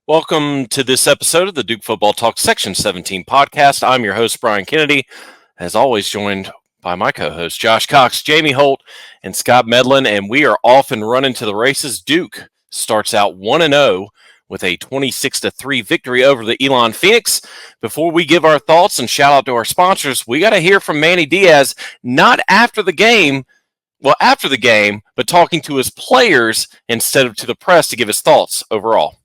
Welcome to this episode of the Duke Football Talk Section 17 podcast. I'm your host, Brian Kennedy, as always joined by my co-hosts, Josh Cox, Jamie Holt, and Scott Medlin, and we are off and running to the races. Duke starts out 1-0 with a 26-3 victory over the Elon Phoenix. Before we give our thoughts and shout out to our sponsors, we got to hear from Manny Diaz, not after the game, after the game, but talking to his players instead of to the press to give his thoughts overall.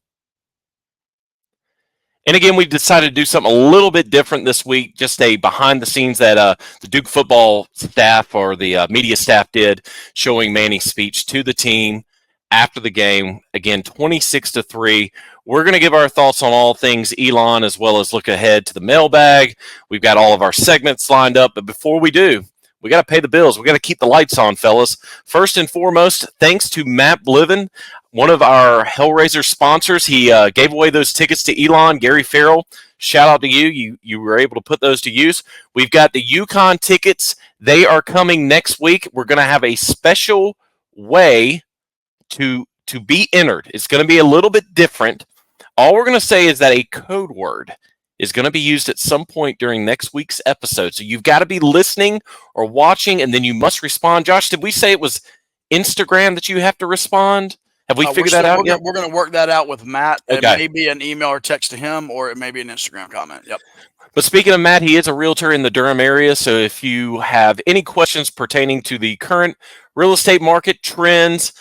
And again, we decided to do something a little bit different this week, just a behind the scenes that the Duke football staff or the media staff did, showing Manny's speech to the team after the game. Again, 26-3. We're going to give our thoughts on all things Elon, as well as look ahead to the mailbag. We've got all of our segments lined up, but before we do, we got to pay the bills. We got to keep the lights on, fellas. First and foremost, thanks to Matt Bliven, one of our Hellraiser sponsors. He gave away those tickets to Elon, Gary Farrell. Shout out to you. You were able to put those to use. We've got the UConn tickets. They are coming next week. We're going to have a special way to be entered. It's going to be a little bit different. All we're going to say is that a code word is going to be used at some point during next week's episode. So you've got to be listening or watching, and then you must respond. Josh, did we say it was Instagram that you have to respond? Have we figured that out yet? We're going to work that out with Matt. Okay. It may be an email or text to him, or it may be an Instagram comment. Yep. But speaking of Matt, he is a realtor in the Durham area. So if you have any questions pertaining to the current real estate market trends,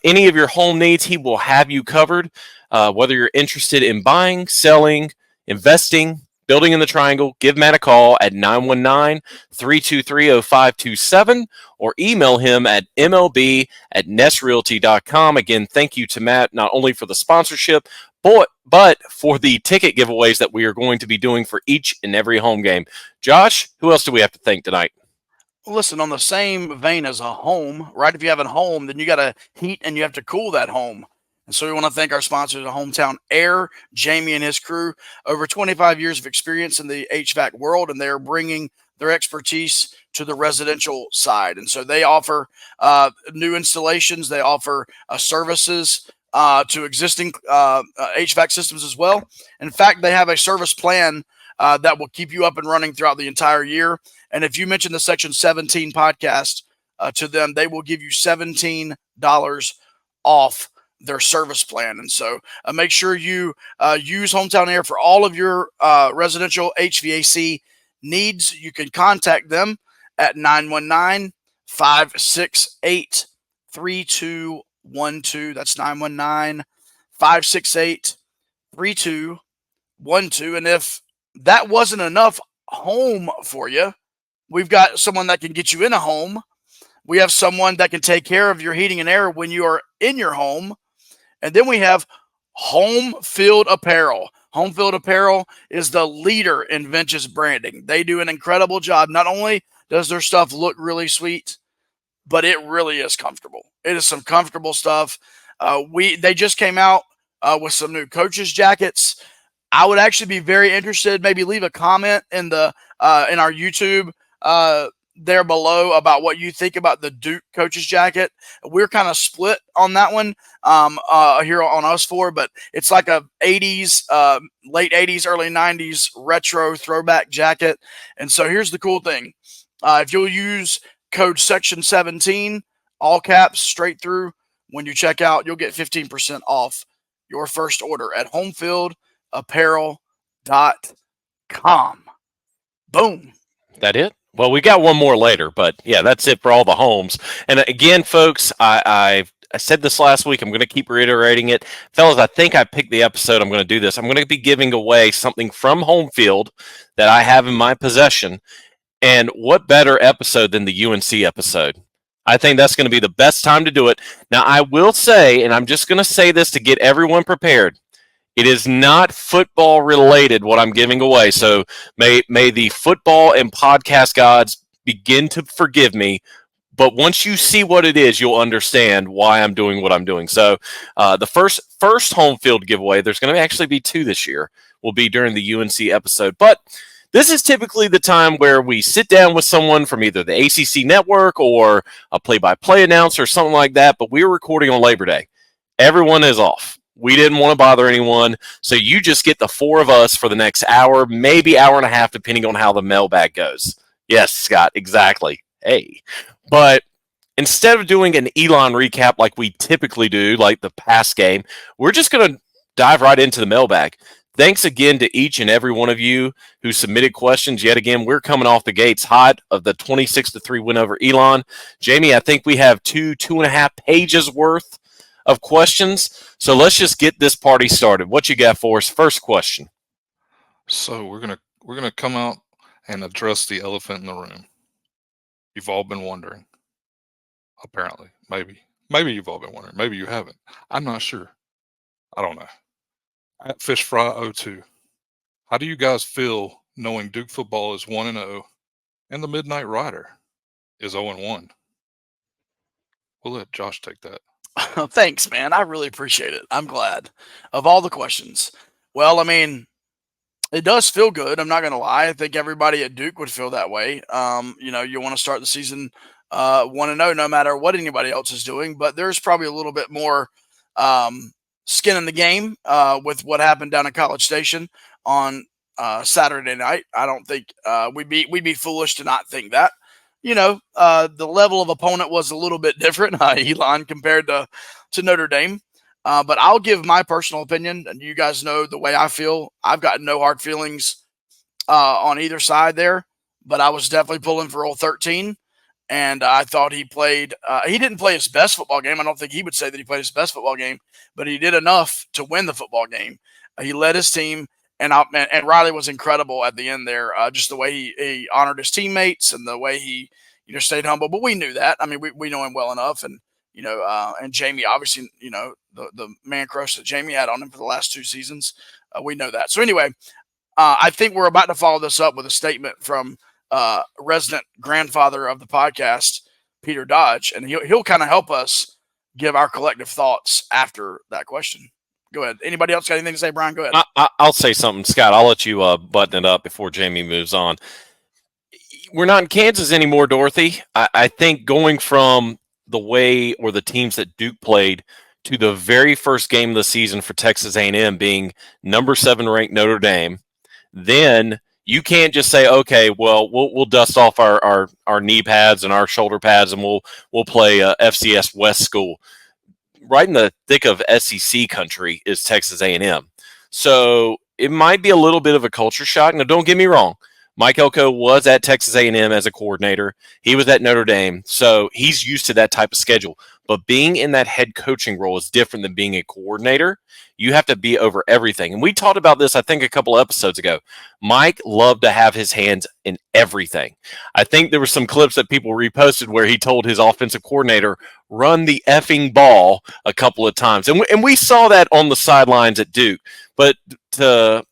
any of your home needs, he will have you covered. Whether you're interested in buying, selling, investing, building in the triangle, give Matt a call at 919-323-0527 or email him at mlb@nestrealty.com. Again, thank you to Matt, not only for the sponsorship, but for the ticket giveaways that we are going to be doing for each and every home game. Josh, who else do we have to thank tonight? Listen, on the same vein as a home, right? If you have a home, then you got to heat and you have to cool that home. And so we want to thank our sponsors at Hometown Air, Jamie and his crew, over 25 years of experience in the HVAC world, and they're bringing their expertise to the residential side. And so they offer new installations. They offer services to existing HVAC systems as well. In fact, they have a service plan that will keep you up and running throughout the entire year. And if you mention the Section 17 podcast to them, they will give you $17 off their service plan. And so make sure you use Hometown Air for all of your residential HVAC needs. You can contact them at 919-568-3212. That's 919-568-3212. And if that wasn't enough home for you, we've got someone that can get you in a home. We have someone that can take care of your heating and air when you are in your home. And then we have Home Field Apparel. Home Field Apparel is the leader in vintage branding. They do an incredible job. Not only does their stuff look really sweet, but it really is comfortable. It is some comfortable stuff. They just came out with some new coaches jackets. I would actually be very interested. Maybe leave a comment in our YouTube there below about what you think about the Duke coach's jacket. We're kind of split on that one here on Us Four, but it's like a 80s, late 80s, early 90s retro throwback jacket. And so here's the cool thing. If you'll use code Section 17, all caps, straight through, when you check out, you'll get 15% off your first order at homefieldapparel.com. Boom. That it? Well, we got one more later, but yeah, that's it for all the homes. And again, folks, I said this last week. I'm going to keep reiterating it. Fellas, I think I picked the episode. I'm going to do this. I'm going to be giving away something from Home Field that I have in my possession. And what better episode than the UNC episode? I think that's going to be the best time to do it. Now, I will say, and I'm just going to say this to get everyone prepared, it is not football related what I'm giving away. So may the football and podcast gods begin to forgive me. But once you see what it is, you'll understand why I'm doing what I'm doing. So the first home field giveaway, there's going to actually be 2 this year, will be during the UNC episode. But this is typically the time where we sit down with someone from either the ACC network or a play-by-play announcer or something like that. But we're recording on Labor Day. Everyone is off. We didn't want to bother anyone. So you just get the 4 of us for the next hour, maybe hour and a half, depending on how the mailbag goes. Yes, Scott, exactly. Hey. But instead of doing an Elon recap like we typically do, like the past game, we're just going to dive right into the mailbag. Thanks again to each and every one of you who submitted questions. Yet again, we're coming off the gates hot of the 26-3 win over Elon. Jamie, I think we have 2.5 pages worth of questions. So let's just get this party started. What you got for us? First question. So we're gonna come out and address the elephant in the room. You've all been wondering. Apparently, maybe you've all been wondering. Maybe you haven't. I'm not sure. I don't know. At FishFry02, how do you guys feel knowing Duke football is 1-0 and the Midnight Rider is 0-1? We'll let Josh take that. Thanks, man. I really appreciate it. I'm glad. Of all the questions, well, I mean, it does feel good. I'm not going to lie. I think everybody at Duke would feel that way. You want to start the season 1-0 no matter what anybody else is doing, but there's probably a little bit more skin in the game with what happened down at College Station on Saturday night. I don't think we'd be foolish to not think that. The level of opponent was a little bit different, Elon, compared to Notre Dame. But I'll give my personal opinion, and you guys know the way I feel. I've got no hard feelings on either side there, but I was definitely pulling for old 13, and I thought he played he didn't play his best football game. I don't think he would say that he played his best football game, but he did enough to win the football game. He led his team, and Riley was incredible at the end there, just the way he honored his teammates and the way he stayed humble. But we knew that. I mean, we know him well enough, and and Jamie, obviously, the man crush that Jamie had on him for the last 2 seasons. We know that. So anyway, I think we're about to follow this up with a statement from resident grandfather of the podcast, Peter Dodge, and he'll kind of help us give our collective thoughts after that question. Go ahead. Anybody else got anything to say, Brian? Go ahead. I'll say something, Scott. I'll let you button it up before Jamie moves on. We're not in Kansas anymore, Dorothy. I think going from the way or the teams that Duke played to the very first game of the season for Texas A&M being number 7 ranked Notre Dame, then you can't just say, okay, well, we'll dust off our knee pads and our shoulder pads and we'll play FCS West school. Right in the thick of SEC country is Texas A&M. So it might be a little bit of a culture shock. Now, don't get me wrong. Mike Elko was at Texas A&M as a coordinator. He was at Notre Dame, so he's used to that type of schedule. But being in that head coaching role is different than being a coordinator. You have to be over everything. And we talked about this, I think, a couple episodes ago. Mike loved to have his hands in everything. I think there were some clips that people reposted where he told his offensive coordinator, run the effing ball a couple of times. And we saw that on the sidelines at Duke. But to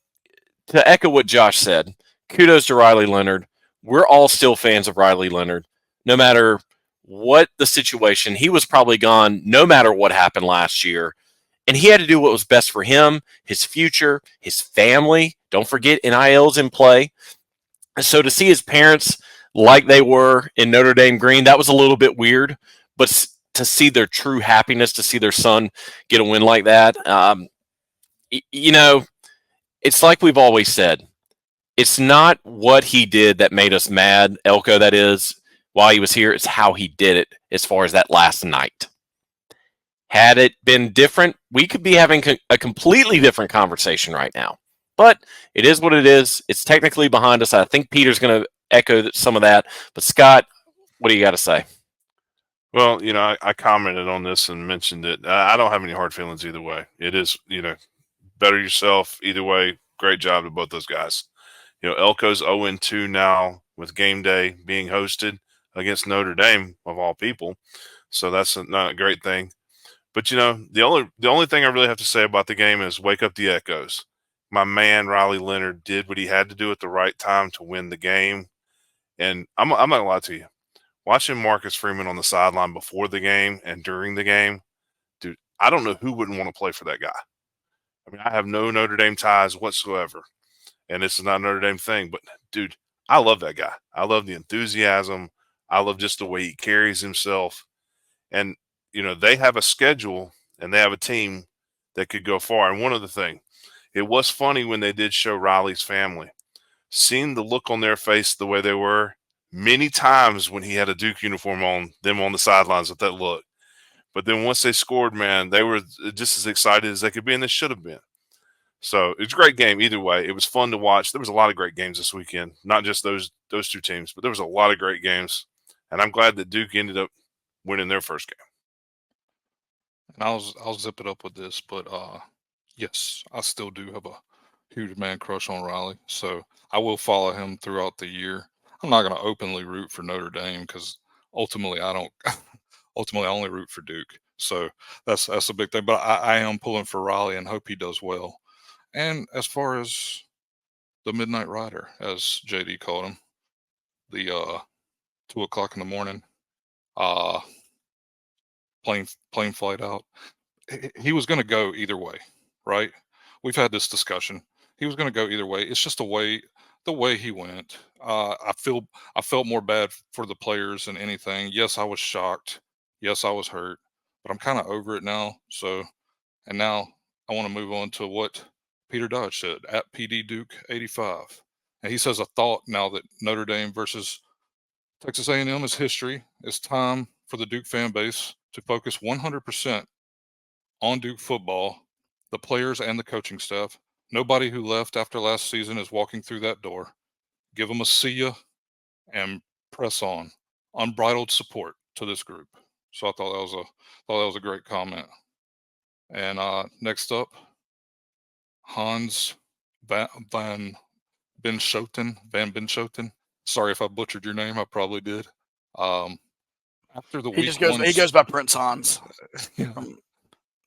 echo what Josh said, kudos to Riley Leonard. We're all still fans of Riley Leonard. No matter what the situation, he was probably gone no matter what happened last year. And he had to do what was best for him, his future, his family. Don't forget, NIL's in play. So to see his parents like they were in Notre Dame green, that was a little bit weird. But to see their true happiness, to see their son get a win like that, it's like we've always said. It's not what he did that made us mad, Elko, that is, while he was here. It's how he did it as far as that last night. Had it been different, we could be having a completely different conversation right now. But it is what it is. It's technically behind us. I think Peter's going to echo some of that. But, Scott, what do you got to say? Well, I commented on this and mentioned it. I don't have any hard feelings either way. It is, better yourself either way. Great job to both those guys. Elko's 0-2 now with game day being hosted against Notre Dame, of all people. So that's not a great thing. But, the only thing I really have to say about the game is wake up the echoes. My man, Riley Leonard, did what he had to do at the right time to win the game. And I'm not going to lie to you. watching Marcus Freeman on the sideline before the game and during the game, dude, I don't know who wouldn't want to play for that guy. I mean, I have no Notre Dame ties whatsoever, and this is not a Notre Dame thing, but dude, I love that guy. I love the enthusiasm. I love just the way he carries himself. And, they have a schedule and they have a team that could go far. And one other thing, it was funny when they did show Riley's family, seeing the look on their face the way they were many times when he had a Duke uniform on, them on the sidelines with that look. But then once they scored, man, they were just as excited as they could be, and they should have been. So it's a great game either way. It was fun to watch. There was a lot of great games this weekend, not just those two teams, but there was a lot of great games. And I'm glad that Duke ended up winning their first game. And I'll zip it up with this, but yes, I still do have a huge man crush on Riley, so I will follow him throughout the year. I'm not going to openly root for Notre Dame because ultimately I don't. Ultimately, I only root for Duke, so that's a big thing. But I am pulling for Riley and hope he does well. And as far as the Midnight Rider, as JD called him, the 2:00 in the morning, plane flight out. He was going to go either way, right? We've had this discussion. He was going to go either way. It's just the way he went. I felt more bad for the players than anything. Yes, I was shocked. Yes, I was hurt, but I'm kind of over it now. So, and now I want to move on to what Peter Dodge said at PD Duke 85. And he says, a thought now that Notre Dame versus Texas A&M is history. It's time for the Duke fan base to focus 100% on Duke football, the players and the coaching staff. Nobody who left after last season is walking through that door. Give them a see ya and press on. Unbridled support to this group. So I thought that was a great comment. And next up, Hans Van Benschoten. Sorry if I butchered your name. I probably did. After the he goes by Prince Hans. Yeah.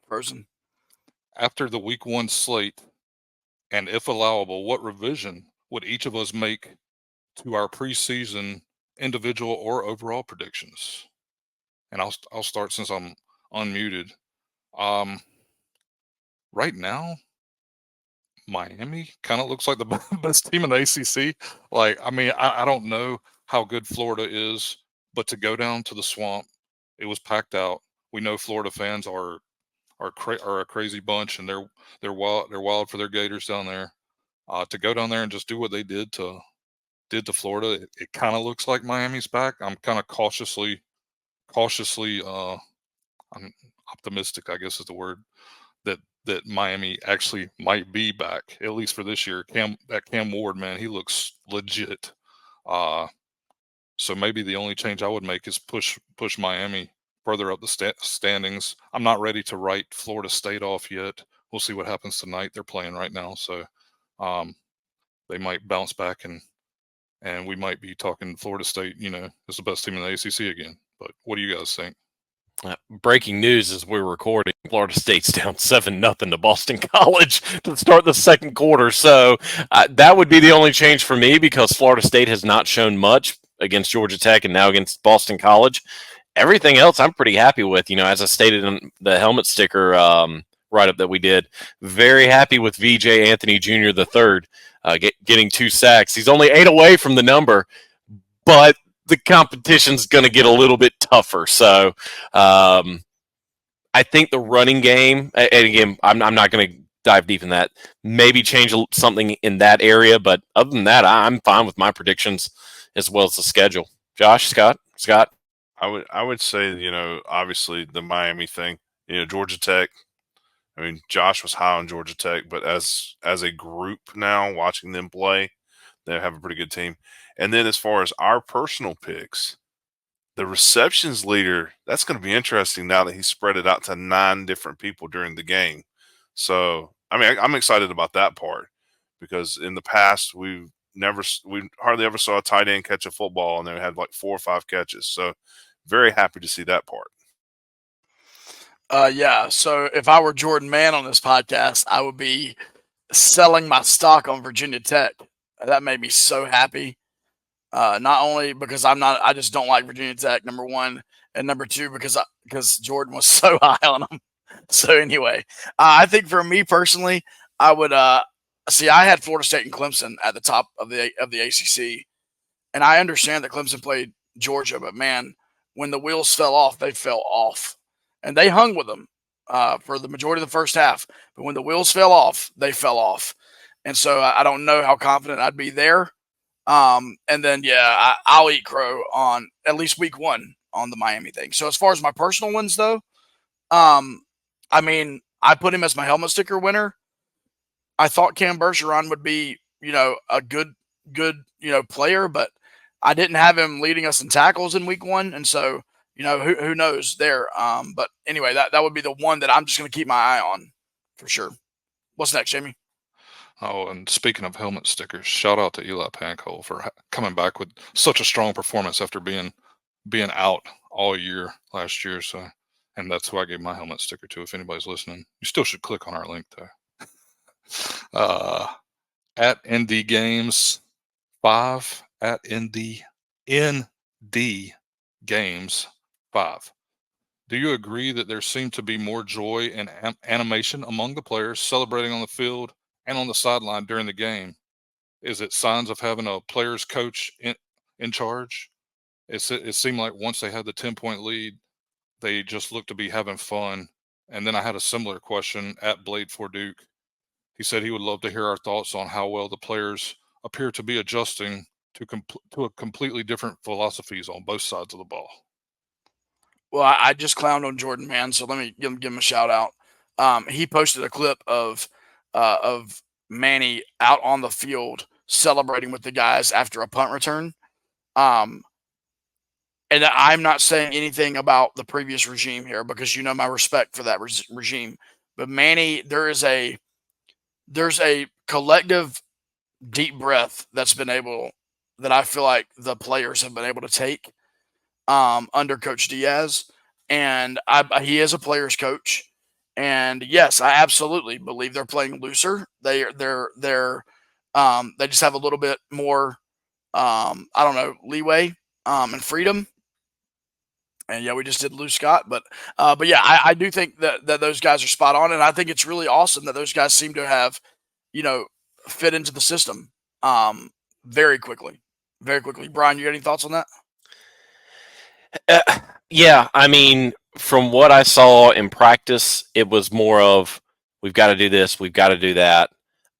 Person. After the week 1 slate, and if allowable, what revision would each of us make to our preseason individual or overall predictions? And I'll start since I'm unmuted. Right now, Miami kind of looks like the best team in the ACC. Like, I mean, I don't know how good Florida is, but to go down to the Swamp, it was packed out. We know Florida fans are a crazy bunch, and they're wild for their Gators down there. To go down there and just do what they did to Florida, it kind of looks like Miami's back. I'm kind of cautiously I'm optimistic, I guess is the word, that Miami actually might be back, at least for this year. Cam Ward, man, he looks legit. So maybe the only change I would make is push Miami further up the standings. I'm not ready to write Florida State off yet. We'll see what happens tonight. They're playing right now, so they might bounce back, and we might be talking Florida State, is the best team in the ACC again. But what do you guys think? Breaking news as we're recording, Florida State's down 7-0 to Boston College to start the second quarter. So that would be the only change for me, because Florida State has not shown much against Georgia Tech and now against Boston College. Everything else I'm pretty happy with. As I stated in the helmet sticker write-up that we did, very happy with VJ Anthony Jr. III getting 2 sacks. He's only 8 away from the number, but the competition's going to get a little bit tougher. So I think the running game, and again, I'm not going to dive deep in that, maybe change something in that area. But other than that, I'm fine with my predictions as well as the schedule. Josh, Scott? I would say, obviously the Miami thing, Georgia Tech. I mean, Josh was high on Georgia Tech, but as a group now, watching them play, they have a pretty good team. And then as far as our personal picks, the receptions leader, that's going to be interesting now that he spread it out to 9 different people during the game. So, I mean, I'm excited about that part, because in the past we hardly ever saw a tight end catch a football, and they had like 4 or 5 catches. So very happy to see that part. Yeah. So if I were Jordan Mann on this podcast, I would be selling my stock on Virginia Tech. That made me so happy. Not only because I just don't like Virginia Tech, number one, and number two because Jordan was so high on them. So anyway, I think for me personally, I would see. I had Florida State and Clemson at the top of the ACC, and I understand that Clemson played Georgia, but man, when the wheels fell off, they fell off, and they hung with them for the majority of the first half. But when the wheels fell off, they fell off, and so I don't know how confident I'd be there. And then I'll eat crow on at least week one on the Miami thing. So as far as my personal ones though, I mean, I put him as my helmet sticker winner. I thought Cam Bergeron would be, a good, player, but I didn't have him leading us in tackles in week one. And so, who knows there. But anyway, that would be the one that I'm just going to keep my eye on for sure. What's next, Jamie? Oh, and speaking of helmet stickers, shout out to Eli Pankow for coming back with such a strong performance after being out all year last year. So, and that's who I gave my helmet sticker to. If anybody's listening, you still should click on our link there. At ND Games 5 at ND Games 5. Do you agree that there seemed to be more joy and animation among the players celebrating on the field and on the sideline during the game? Is it signs of having a player's coach in charge? It seemed like once they had the 10-point lead, they just looked to be having fun. And then I had a similar question at Blade for Duke. He said he would love to hear our thoughts on how well the players appear to be adjusting to a completely different philosophies on both sides of the ball. Well, I just clowned on Jordan, man. So let me give him a shout out. He posted a clip of Manny out on the field celebrating with the guys after a punt return. And I'm not saying anything about the previous regime here because my respect for that regime. But Manny, there's a collective deep breath that I feel like the players have been able to take under Coach Diaz, and he is a player's coach. And yes, I absolutely believe they're playing looser. They're they just have a little bit more leeway and freedom. And we just did Lou Scott, but yeah, I do think that those guys are spot on, and I think it's really awesome that those guys seem to have, fit into the system very quickly. Brian, you got any thoughts on that? Yeah, I mean, from what I saw in practice, it was more of we've got to do this, we've got to do that.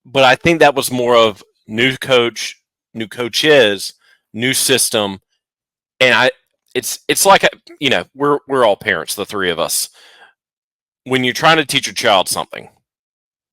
But I think that was more of new coach, new coaches, new system, and it's like we're all parents, the three of us. When you're trying to teach your child something,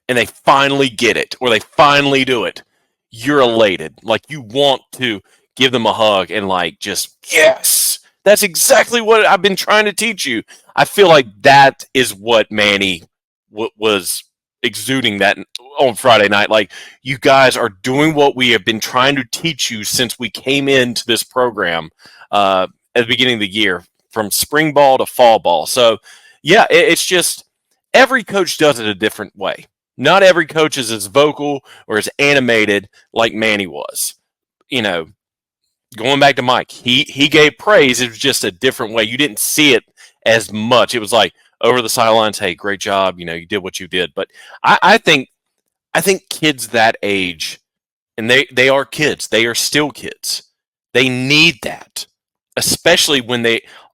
and they finally get it or they finally do it, you're elated. Like you want to give them a hug and just yes. That's exactly what I've been trying to teach you. I feel like that is what Manny was exuding that on Friday night. Like, you guys are doing what we have been trying to teach you since we came into this program at the beginning of the year, from spring ball to fall ball. So, yeah, it's just every coach does it a different way. Not every coach is as vocal or as animated like Manny was. Going back to Mike, he gave praise. It was just a different way. You didn't see it as much. It was like over the sidelines, hey, great job. You did what you did. But I think kids that age, and they are kids. They are still kids. They need that, especially when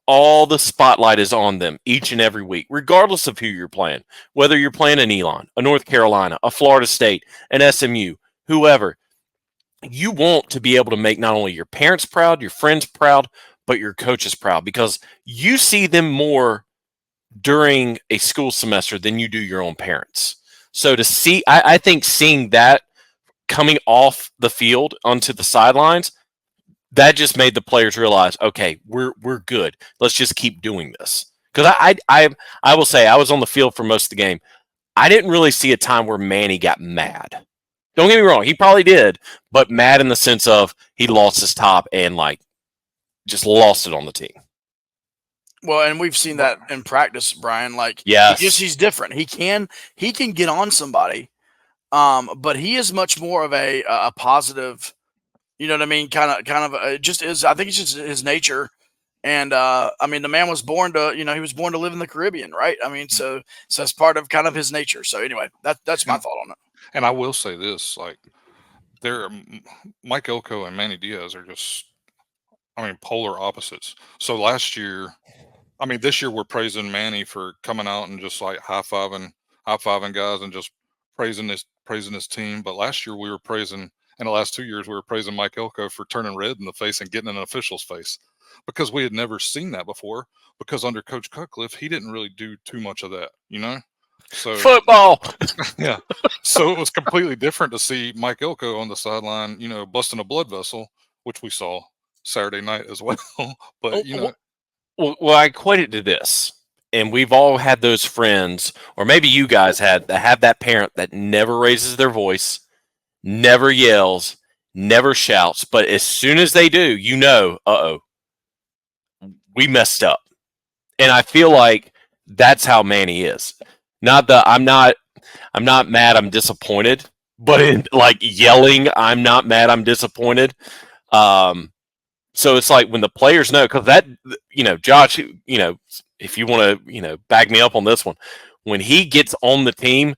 all the spotlight is on them each and every week, regardless of who you're playing. Whether you're playing an Elon, a North Carolina, a Florida State, an SMU, whoever. You want to be able to make not only your parents proud, your friends proud, but your coaches proud, because you see them more during a school semester than you do your own parents. So to see, I think seeing that coming off the field onto the sidelines, that just made the players realize, okay, we're good. Let's just keep doing this. Because I will say, I was on the field for most of the game. I didn't really see a time where Manny got mad. Don't get me wrong, he probably did, but mad in the sense of he lost his top and just lost it on the team. Well, and we've seen that in practice, Brian. Yes. He's different. He can get on somebody, but he is much more of a positive, You know what I mean? Kind of. It just is. I think it's just his nature. And I mean, the man was born to, he was born to live in the Caribbean, right? I mean, so that's part of kind of his nature. So anyway, that's my thought on it. And I will say this, like, Mike Elko and Manny Diaz are just, I mean, polar opposites. So last year, I mean, this year we're praising Manny for coming out and just like high-fiving guys and just praising his team. But last year we were praising, in the last 2 years, we were praising Mike Elko for turning red in the face and getting in an official's face, because we had never seen that before, because under Coach Cutcliffe, he didn't really do too much of that, So Football. yeah. So it was completely different to see Mike Elko on the sideline, busting a blood vessel, which we saw Saturday night as well. But Well, I equate it to this, and we've all had those friends, or maybe you guys have that parent that never raises their voice, never yells, never shouts, but as soon as they do, we messed up. And I feel like that's how Manny is. Not that I'm not mad, I'm disappointed, but in like yelling, I'm not mad, I'm disappointed. So it's like when the players know, because that, Josh, if you want to, back me up on this one, when he gets on the team,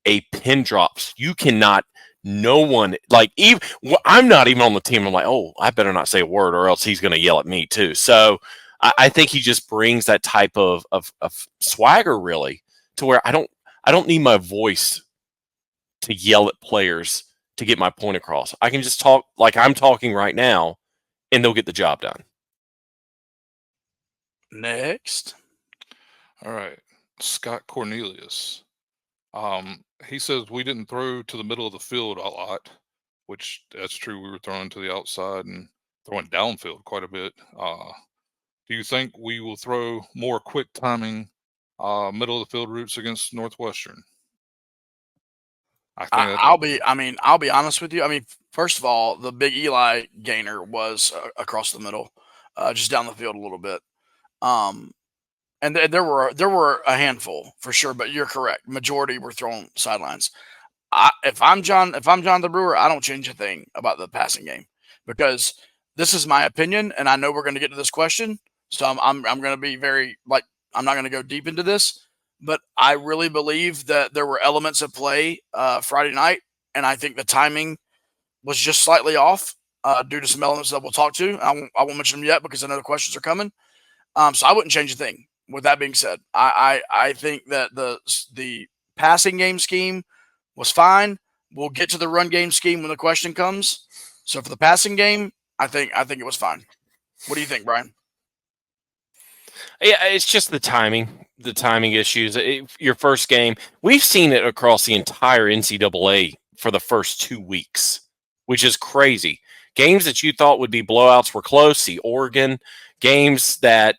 a pin drops. You cannot, no one, like, even, I'm not even on the team. I'm like, oh, I better not say a word or else he's going to yell at me too. So I think he just brings that type of swagger, really, to where I don't need my voice to yell at players to get my point across. I can just talk like I'm talking right now, and they'll get the job done. Next. All right. Scott Cornelius. He says we didn't throw to the middle of the field a lot, which that's true. We were throwing to the outside and throwing downfield quite a bit. Do you think we will throw more quick timing, middle of the field routes against Northwestern? I'll be honest with you. I mean, first of all, the big Eli gainer was across the middle, just down the field a little bit. And there were a handful for sure, but you're correct. Majority were thrown sidelines. If I'm John the Brewer, I don't change a thing about the passing game, because this is my opinion, and I know we're going to get to this question, so I'm going to be very, like, I'm not going to go deep into this, but I really believe that there were elements of play Friday night, and I think the timing was just slightly off due to some elements that we'll talk to. I won't mention them yet because I know the questions are coming. So I wouldn't change a thing. With that being said, I think that the passing game scheme was fine. We'll get to the run game scheme when the question comes. So for the passing game, I think it was fine. What do you think, Brian? Yeah, it's just the timing issues. Your first game, we've seen it across the entire NCAA for the first 2 weeks, which is crazy. Games that you thought would be blowouts were close. The Oregon games that,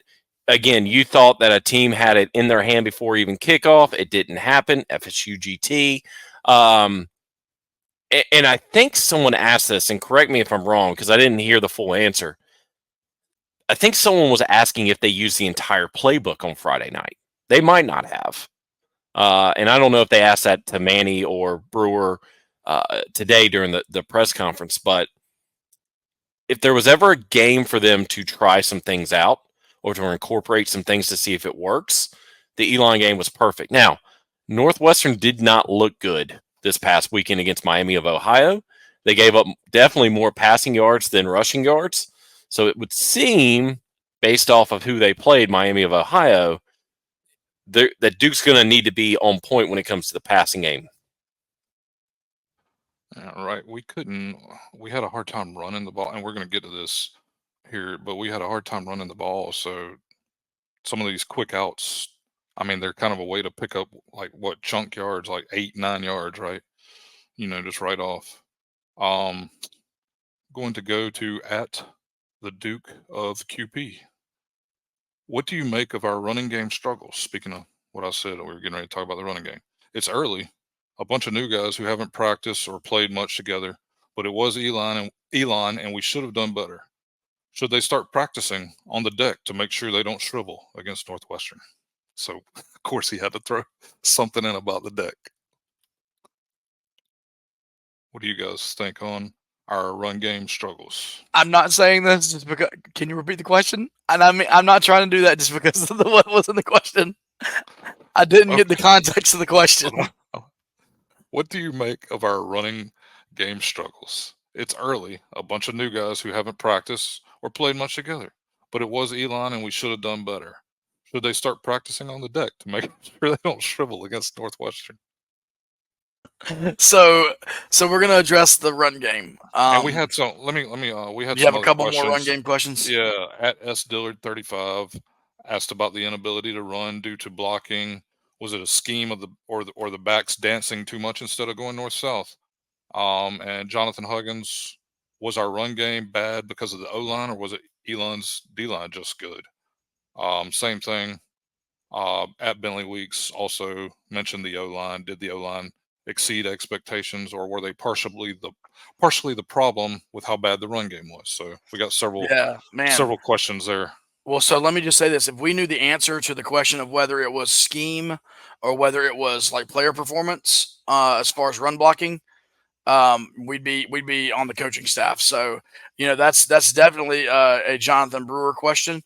again, you thought that a team had it in their hand before even kickoff. It didn't happen. FSU GT. And I think someone asked this, and correct me if I'm wrong, because I didn't hear the full answer. I think someone was asking if they used the entire playbook on Friday night. They might not have. And I don't know if they asked that to Manny or Brewer today during the press conference, but if there was ever a game for them to try some things out or to incorporate some things to see if it works, the Elon game was perfect. Now, Northwestern did not look good this past weekend against Miami of Ohio. They gave up definitely more passing yards than rushing yards. So it would seem, based off of who they played, Miami of Ohio, that Duke's going to need to be on point when it comes to the passing game. Yeah, right. We had a hard time running the ball, and we're going to get to this here, but we had a hard time running the ball. So some of these quick outs, I mean, they're kind of a way to pick up, like, what, chunk yards, like 8-9 yards, right? Just right off. Going to go to at the Duke of QP. What do you make of our running game struggles? Speaking of what I said, we were getting ready to talk about the running game. It's early. A bunch of new guys who haven't practiced or played much together, but it was Elon, and we should have done better. Should they start practicing on the deck to make sure they don't shrivel against Northwestern? So, of course, he had to throw something in about the deck. What do you guys think on our run game struggles? I'm not saying this just because. Can you repeat the question? And I mean, I'm not trying to do that just because of what was in the question. I didn't get the context of the question. What do you make of our running game struggles? It's early, a bunch of new guys who haven't practiced or played much together, but it was Elon and we should have done better. Should they start practicing on the deck to make sure they don't shrivel against Northwestern? So we're gonna address the run game. And we had some. Let me. We had You some have a other couple questions. more run game questions. Yeah, at S Dillard 35 asked about the inability to run due to blocking. Was it a scheme of the backs dancing too much instead of going north south? And Jonathan Huggins, was our run game bad because of the O line, or was it Elon's D line just good? Same thing. At Bentley Weeks also mentioned the O line. Did the O line exceed expectations, or were they partially the problem with how bad the run game was? So we got several questions there. Well, so let me just say this: if we knew the answer to the question of whether it was scheme or whether it was like player performance, as far as run blocking, we'd be on the coaching staff. So that's definitely a Jonathan Brewer question.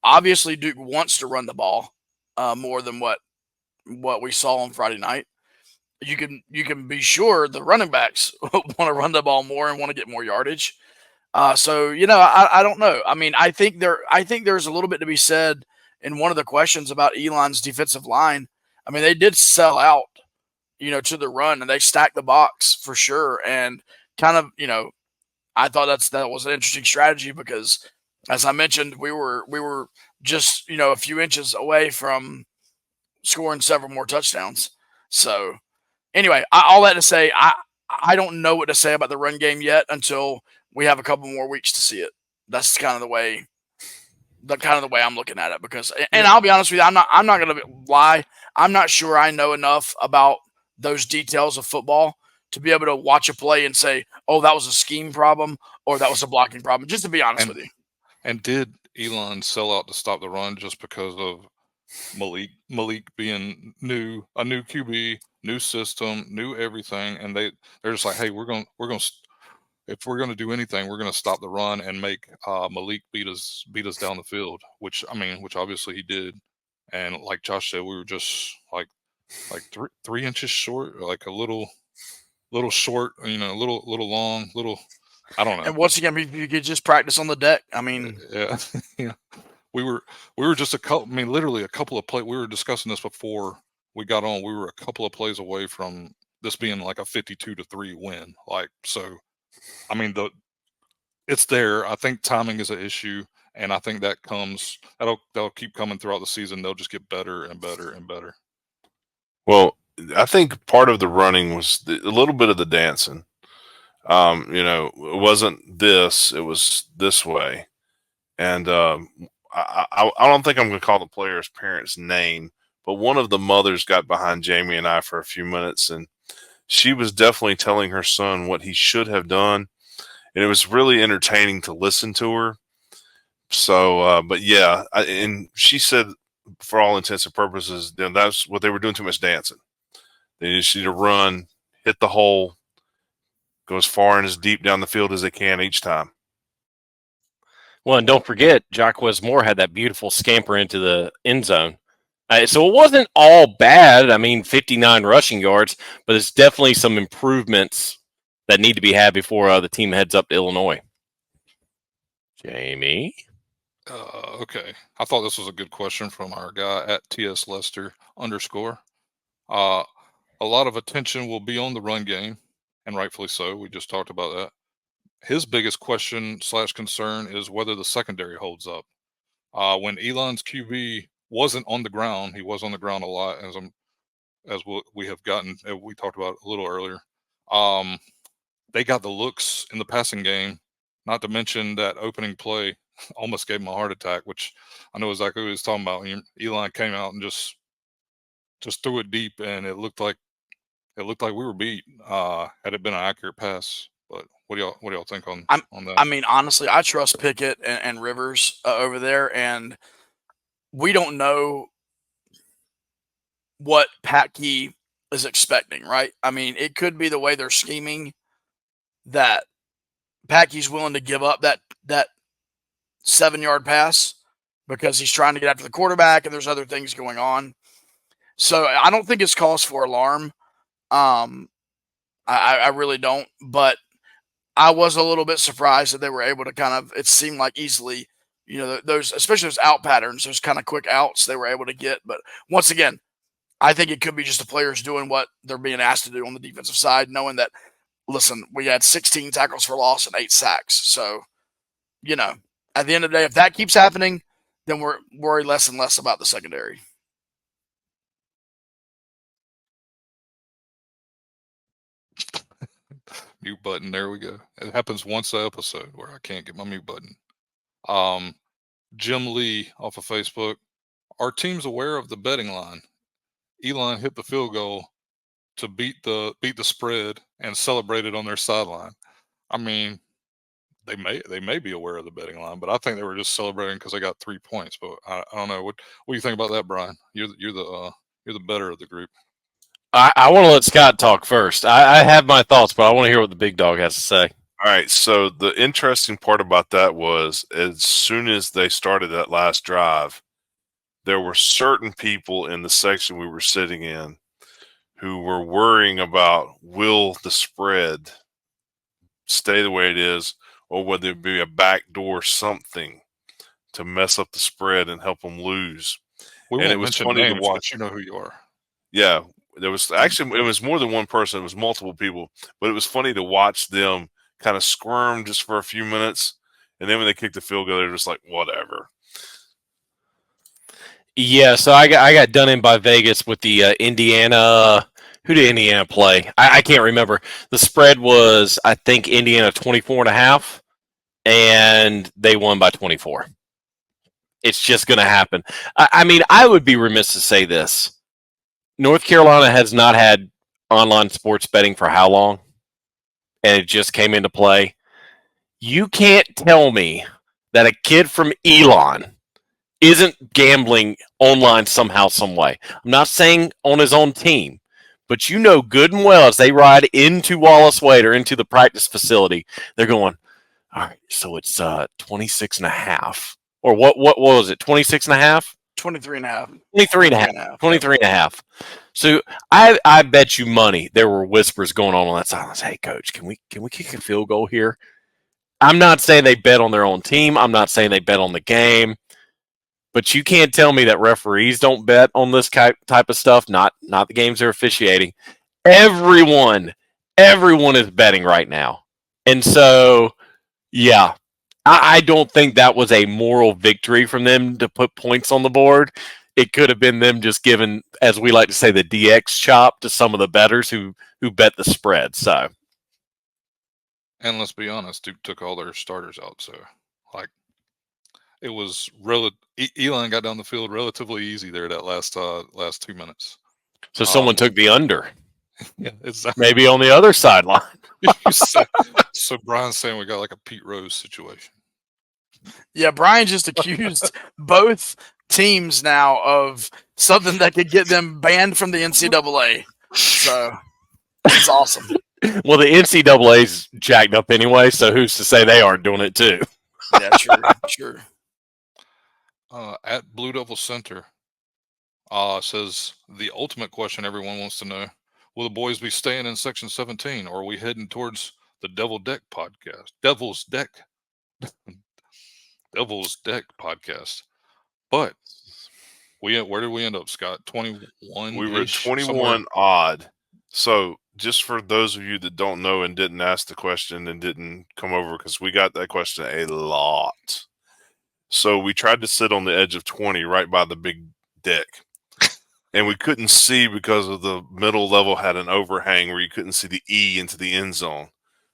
Obviously, Duke wants to run the ball more than what we saw on Friday night. You can be sure the running backs want to run the ball more and want to get more yardage. So I don't know. I mean, I think there's a little bit to be said in one of the questions about Elon's defensive line. I mean, they did sell out, to the run, and they stacked the box for sure. And kind of, I thought that was an interesting strategy because, as I mentioned, we were just a few inches away from scoring several more touchdowns. So anyway, all that to say, I don't know what to say about the run game yet until we have a couple more weeks to see it. That's kind of the way I'm looking at it. Because, and I'll be honest with you, I'm not going to lie. I'm not sure I know enough about those details of football to be able to watch a play and say, "Oh, that was a scheme problem," or "That was a blocking problem." Just to be honest with you. And did Elon sell out to stop the run just because of Malik being a new QB, new system, new everything, and they're just like, hey, if we're gonna do anything, we're gonna stop the run and make Malik beat us down the field, which obviously he did. And like Josh said, we were just like 3 inches short, like a little short, a little long, I don't know. And once again, you could just practice on the deck. I mean, yeah, yeah. We were just literally a couple of plays. We were discussing this before we got on. We were a couple of plays away from this being like a 52-3 win. Like, so, I mean, it's there. I think timing is an issue, and I think that'll keep coming throughout the season. They'll just get better and better and better. Well, I think part of the running was a little bit of the dancing. It wasn't this; it was this way, and I don't think I'm going to call the player's parents' name, but one of the mothers got behind Jamie and I for a few minutes, and she was definitely telling her son what he should have done, and it was really entertaining to listen to her. So, but yeah, and she said, for all intents and purposes, that's what they were doing, too much dancing. They just need to run, hit the hole, go as far and as deep down the field as they can each time. Well, and don't forget, Jacquez Moore had that beautiful scamper into the end zone. So it wasn't all bad. I mean, 59 rushing yards, but it's definitely some improvements that need to be had before the team heads up to Illinois. Jamie? Okay. I thought this was a good question from our guy at TS Lester _. A lot of attention will be on the run game, and rightfully so. We just talked about that. His biggest question / concern is whether the secondary holds up. When Elon's QB wasn't on the ground, he was on the ground a lot, as we have gotten. We talked about a little earlier. They got the looks in the passing game. Not to mention that opening play almost gave him a heart attack, which I know exactly what he was talking about. Elon came out and just threw it deep, and it looked like we were beat. Had it been an accurate pass. But what do y'all think on that? I mean, honestly, I trust Pickett and Rivers over there, and we don't know what Pat Key is expecting, right? I mean, it could be the way they're scheming that Packy's willing to give up that 7-yard pass because he's trying to get after the quarterback and there's other things going on. So I don't think it's cause for alarm. I really don't. But I was a little bit surprised that they were able to kind of, it seemed like easily, those, especially those out patterns, those kind of quick outs they were able to get. But once again, I think it could be just the players doing what they're being asked to do on the defensive side, knowing that, listen, we had 16 tackles for loss and 8 sacks. So, at the end of the day, if that keeps happening, then we're worried less and less about the secondary. Mute button. There we go. It happens once a episode where I can't get my mute button. Jim Lee off of Facebook. Our team's aware of the betting line. Elon hit the field goal to beat the spread and celebrated on their sideline. I mean, they may be aware of the betting line, but I think they were just celebrating because they got 3 points. But I don't know. What do you think about that, Brian? You're the better of the group. I want to let Scott talk first. I have my thoughts, but I want to hear what the big dog has to say. All right. So the interesting part about that was as soon as they started that last drive, there were certain people in the section we were sitting in who were worrying about will the spread stay the way it is or would there be a backdoor something to mess up the spread and help them lose. We and won't it was mention funny names, to watch. but you know who you are. Yeah. There was actually, it was more than one person. It was multiple people, but it was funny to watch them kind of squirm just for a few minutes. And then when they kicked the field goal, they're just like, whatever. Yeah, so I got done in by Vegas with the Indiana. Who did Indiana play? I can't remember. The spread was, I think, Indiana 24.5, and they won by 24. It's just going to happen. I mean, I would be remiss to say this. North Carolina has not had online sports betting for how long? And it just came into play. You can't tell me that a kid from Elon isn't gambling online somehow, some way. I'm not saying on his own team, but you know good and well as they ride into Wallace Wade or into the practice facility, they're going, all right, so it's 26.5. Or what was it, 26.5? 23.5. 23.5. 23.5. So I bet you money there were whispers going on that side. I was, hey, coach, can we kick a field goal here? I'm not saying they bet on their own team. I'm not saying they bet on the game. But you can't tell me that referees don't bet on this type of stuff. Not the games they're officiating. Everyone is betting right now. And so, yeah, I don't think that was a moral victory from them to put points on the board. It could have been them just giving, as we like to say, the DX chop to some of the bettors who bet the spread. So, and let's be honest, Duke took all their starters out. So, like, it was Elon got down the field relatively easy there that last 2 minutes. So someone took the under. Yeah, exactly. Maybe on the other sideline. So Brian's saying we got like a Pete Rose situation. Yeah, Brian just accused both teams now of something that could get them banned from the NCAA. So it's awesome. Well, the NCAA's jacked up anyway, so who's to say they aren't doing it too? Yeah, sure. At Blue Devil Center says the ultimate question everyone wants to know: will the boys be staying in Section 17, or are we heading towards the Devil's Deck podcast? But where did we end up, Scott? 21. We were at 21 odd. So just for those of you that don't know and didn't ask the question and didn't come over, because we got that question a lot. So we tried to sit on the edge of 20 right by the big deck. And we couldn't see because of the middle level had an overhang where you couldn't see the E into the end zone.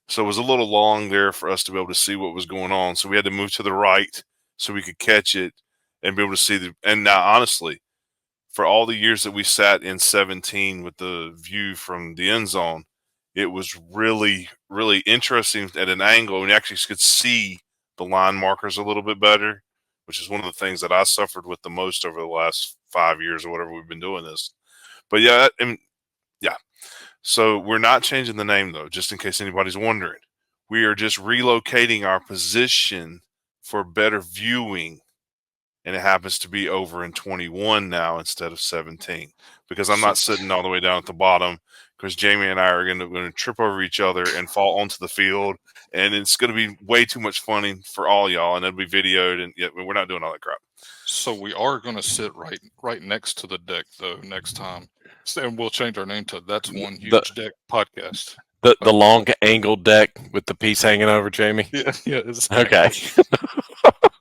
So it was a little long there for us to be able to see what was going on. So we had to move to the right so we could catch it and be able to see and now honestly, for all the years that we sat in 17 with the view from the end zone, it was really, really interesting at an angle, and you actually could see the line markers a little bit better, which is one of the things that I suffered with the most over the last 5 years or whatever we've been doing this. But yeah. So we're not changing the name though, just in case anybody's wondering. We are just relocating our position for better viewing. And it happens to be over in 21 now instead of 17 because I'm not sitting all the way down at the bottom because Jamie and I are going to trip over each other and fall onto the field. And it's going to be way too much fun for all y'all. And it'll be videoed. And yet we're not doing all that crap. So we are going to sit right next to the deck, though, next time. And we'll change our name to That's One Huge Deck Podcast. The long angled deck with the piece hanging over, Jamie? Yeah. Okay.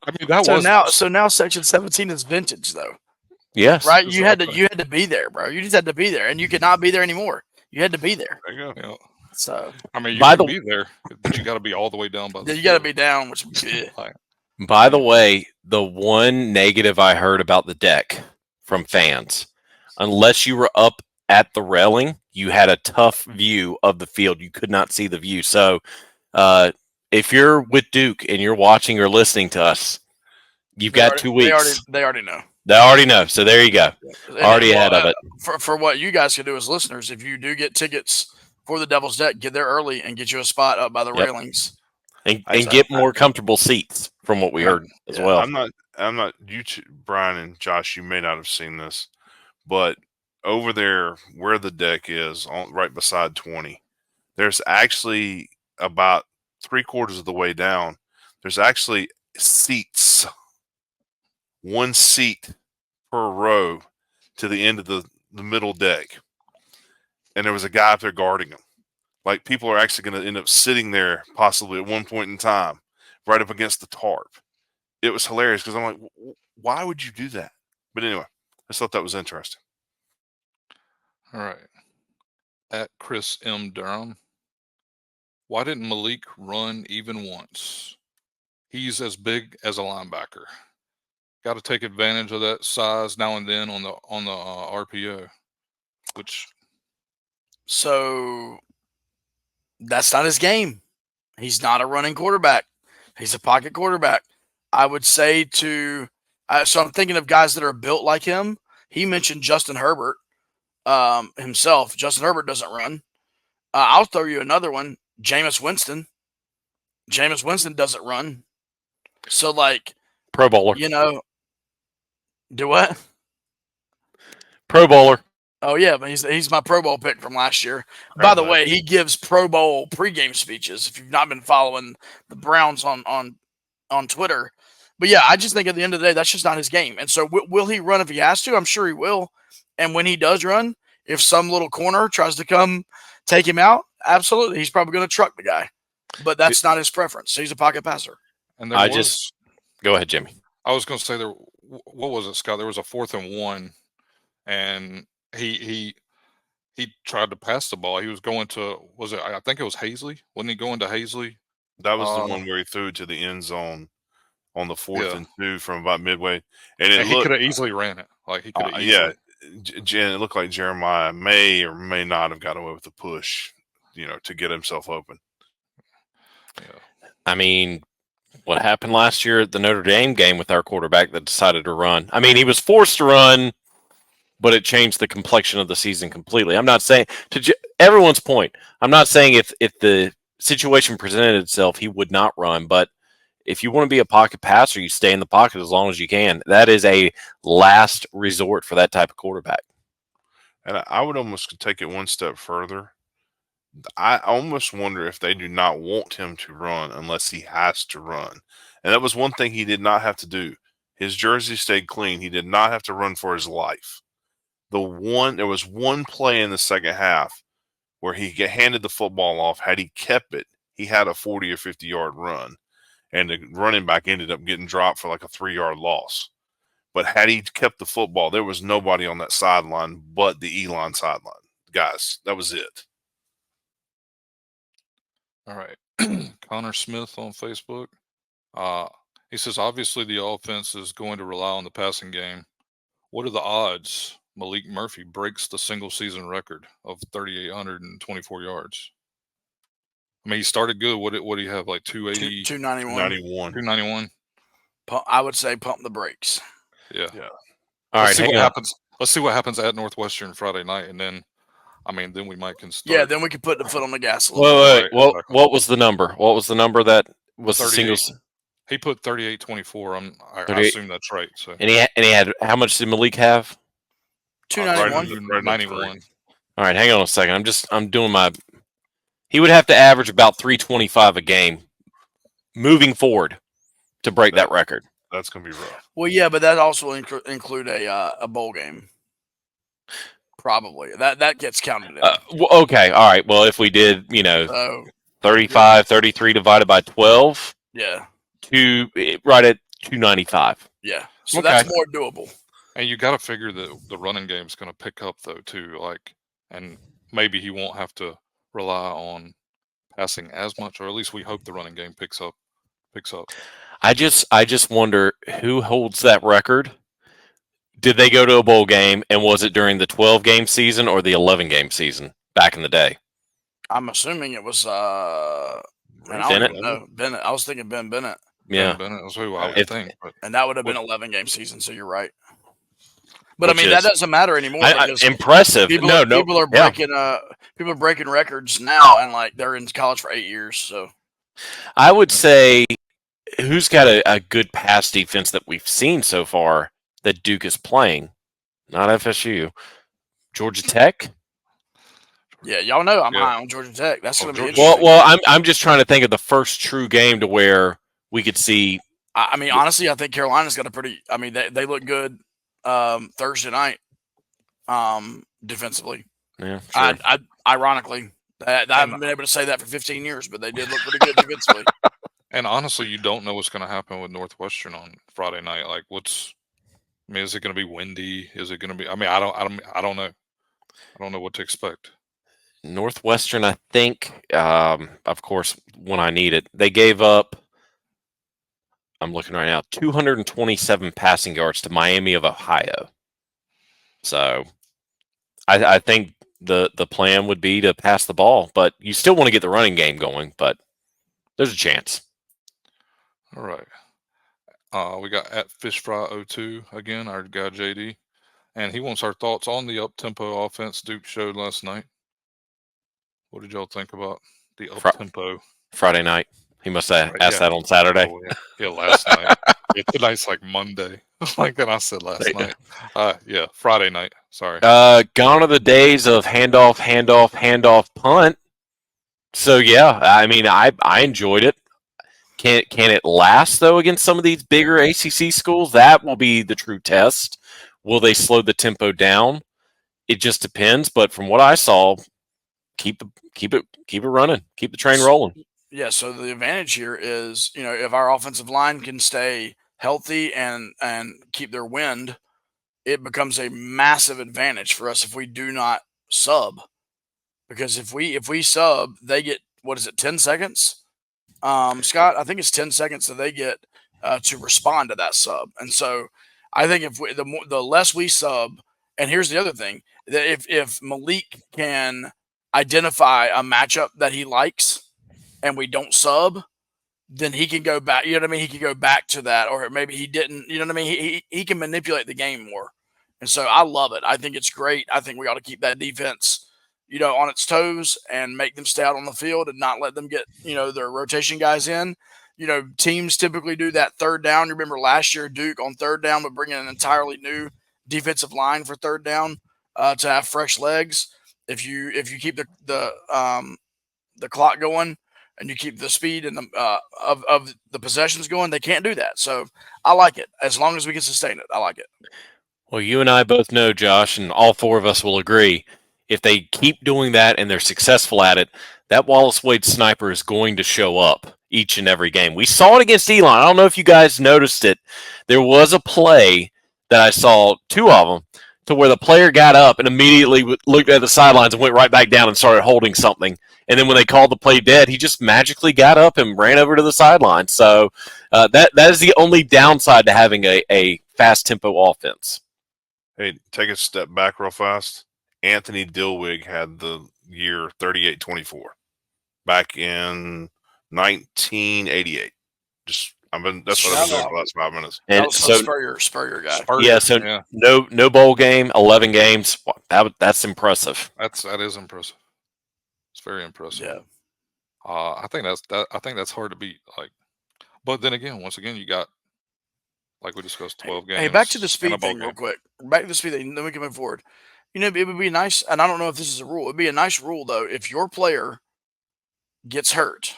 I mean, that So was now section 17 is vintage, though. Yes. Right? You had to be there, bro. You just had to be there, and you could not be there anymore. You had to be there. There you go. Yeah. So I mean, you can be there, but you got to be all the way down by the you got to field. be down, which By the way, the one negative I heard about the deck from fans, unless you were up at the railing, you had a tough view of the field. You could not see the view. So if you're with Duke and you're watching or listening to us, you've got 2 weeks. They already know. They already know. So there you go. Already ahead of it. For what you guys can do as listeners, if you do get tickets for the Devil's Deck, get there early and get you a spot up by the railings. And get more comfortable seats from what we heard as well. I'm not you Brian and Josh, you may not have seen this, but over there where the deck is right beside 20, there's actually about 3/4 of the way down. There's actually seats, one seat per row to the end of the middle deck. And there was a guy up there guarding them. Like people are actually going to end up sitting there possibly at one point in time, right up against the tarp. It was hilarious because I'm like, why would you do that? But anyway, I just thought that was interesting. All right. At Chris M. Durham. Why didn't Malik run even once? He's as big as a linebacker. Got to take advantage of that size now and then on the RPO. So that's not his game. He's not a running quarterback. He's a pocket quarterback. I would say so I'm thinking of guys that are built like him. He mentioned Justin Herbert himself. Justin Herbert doesn't run. I'll throw you another one. Jameis Winston. Jameis Winston doesn't run. So, like, Pro Bowler. Do what? Pro Bowler. Oh, yeah, but he's my Pro Bowl pick from last year. By the way, he gives Pro Bowl pregame speeches. If you've not been following the Browns on Twitter. But, yeah, I just think at the end of the day, that's just not his game. And so will he run if he has to? I'm sure he will. And when he does run, if some little corner tries to come take him out, absolutely. He's probably going to truck the guy. But that's not his preference. He's a pocket passer. And go ahead, Jimmy. I was going to say what was it, Scott? There was a 4th and 1, and he tried to pass the ball. He was going to, I think it was Hazley. Wasn't he going to Hazley? That was the one where he threw it to the end zone on the 4th and 2 from about midway. And he could have easily ran it. Like he could have easily. Yeah, it looked like Jeremiah may or may not have got away with the push, to get himself open. Yeah. I mean, what happened last year at the Notre Dame game with our quarterback that decided to run? I mean, he was forced to run, but it changed the complexion of the season completely. I'm not saying, to everyone's point, I'm not saying if the situation presented itself, he would not run, but if you want to be a pocket passer, you stay in the pocket as long as you can. That is a last resort for that type of quarterback. And I would almost take it one step further. I almost wonder if they do not want him to run unless he has to run. And that was one thing he did not have to do. His jersey stayed clean. He did not have to run for his life. There was one play in the second half where he handed the football off. Had he kept it, he had a 40 or 50-yard run. And the running back ended up getting dropped for like a 3-yard loss. But had he kept the football, there was nobody on that sideline but the Elon sideline. Guys, that was it. All right. Connor Smith on Facebook. He says, obviously the offense is going to rely on the passing game. What are the odds Malik Murphy breaks the single season record of 3,824 yards? I mean, he started good. What do you have, like 280? 291. 291. I would say pump the brakes. Yeah. All right, Let's see what happens at Northwestern Friday night, and then I mean, then we might can start. Yeah, then we could put the foot on the gas a little bit. Wait. Right, Well, exactly. what was the number? What was the number that was the 38. singles? He put 38-24. I 38. assume that's right. So And he had how much did Malik have? 291. Right in the 91. All right, hang on a second. I'm doing my. He would have to average about 325 a game moving forward to break that record. That's going to be rough. Well, yeah, but that also include a bowl game. Probably that gets counted in. Okay, all right. Well, if we did, So 35, 33 divided by 12, yeah, right at 295. yeah. So Okay. that's more doable. And you got to figure that the running game's going to pick up though too. Like, and maybe he won't have to rely on passing as much, or at least we hope the running game picks up. I just wonder who holds that record. Did they go to a bowl game, and was it during the 12-game season or the 11-game season back in the day? I'm assuming it was Bennett? No, Bennett. I was thinking Ben Bennett. Yeah. Bennett was who I would think. But And that would have been Which- 11-game season, so you're right. But I Which mean, that is- doesn't matter anymore because Impressive. people are breaking records now, and like they're in college for 8 years. So I would say who's got a good pass defense that we've seen so far that Duke is playing? Not FSU. Georgia Tech? yeah, y'all know I'm Yeah. high on Georgia Tech. That's going to be Georgia- interesting. Well, I'm just trying to think of the first true game to where we could see. I mean, honestly, I think Carolina's got a pretty. I mean, they look good Thursday night defensively. Yeah, sure. Ironically, I haven't been able to say that for 15 years, but they did look pretty good defensively. And honestly, you don't know what's going to happen with Northwestern on Friday night. Like, is it going to be windy? Is it going to be? I mean, I don't know. I don't know what to expect. Northwestern, I think, of course, when I need it, they gave up. I'm looking right now, 227 passing yards to Miami of Ohio. So, I think the plan would be to pass the ball, but you still want to get the running game going. But there's a chance. All right. We got at FishFry02 again, our guy JD, and he wants our thoughts on the up-tempo offense Duke showed last night. What did y'all think about the up-tempo? Friday night. He must have Right, asked yeah. that on Saturday. Oh, yeah, last night. Yeah, tonight's like Monday. Like then I said last night. Yeah, Friday night. Sorry. Gone are the days of handoff, punt. So yeah, I mean, I enjoyed it. Can it last though against some of these bigger ACC schools? That will be the true test. Will they slow the tempo down? It just depends. But from what I saw, keep it running, keep the train rolling. Yeah. So the advantage here is, if our offensive line can stay healthy and keep their wind, it becomes a massive advantage for us if we do not sub. Because if we sub, they get 10 seconds. Scott, I think it's 10 seconds that they get to respond to that sub. And so I think if the less we sub, and here's the other thing, that if Malik can identify a matchup that he likes and we don't sub, then he can go back, you know what I mean? He can go back to that, or maybe he didn't, you know what I mean? He can manipulate the game more. And so I love it. I think it's great. I think we ought to keep that defense on its toes and make them stay out on the field and not let them get, their rotation guys in. Teams typically do that third down. You remember last year, Duke on third down would bring in an entirely new defensive line for third down to have fresh legs. If you keep the clock going and you keep the speed and of the possessions going, they can't do that. So I like it. As long as we can sustain it, I like it. Well, you and I both know, Josh, and all four of us will agree, if they keep doing that and they're successful at it, that Wallace Wade sniper is going to show up each and every game. We saw it against Elon. I don't know if you guys noticed it. There was a play that I saw, two of them, to where the player got up and immediately looked at the sidelines and went right back down and started holding something. And then when they called the play dead, he just magically got up and ran over to the sideline. So that is the only downside to having a fast tempo offense. Hey, take a step back real fast. Anthony Dilwig had the year 38-24 back in 1988. Just That's what I've been doing for the last 5 minutes. That And was so, Spurrier guy. yeah, so no bowl game, 11 games. That's impressive. That is impressive. It's very impressive. Yeah. I think that's hard to beat. Like, but then again, once again, you got, like we discussed, 12 games. Hey, back to the and a speed bowl thing real game. quick. Back to the speed thing, then we can move forward. You know, it would be nice, and I don't know if this is a rule. It'd be a nice rule though. If your player gets hurt,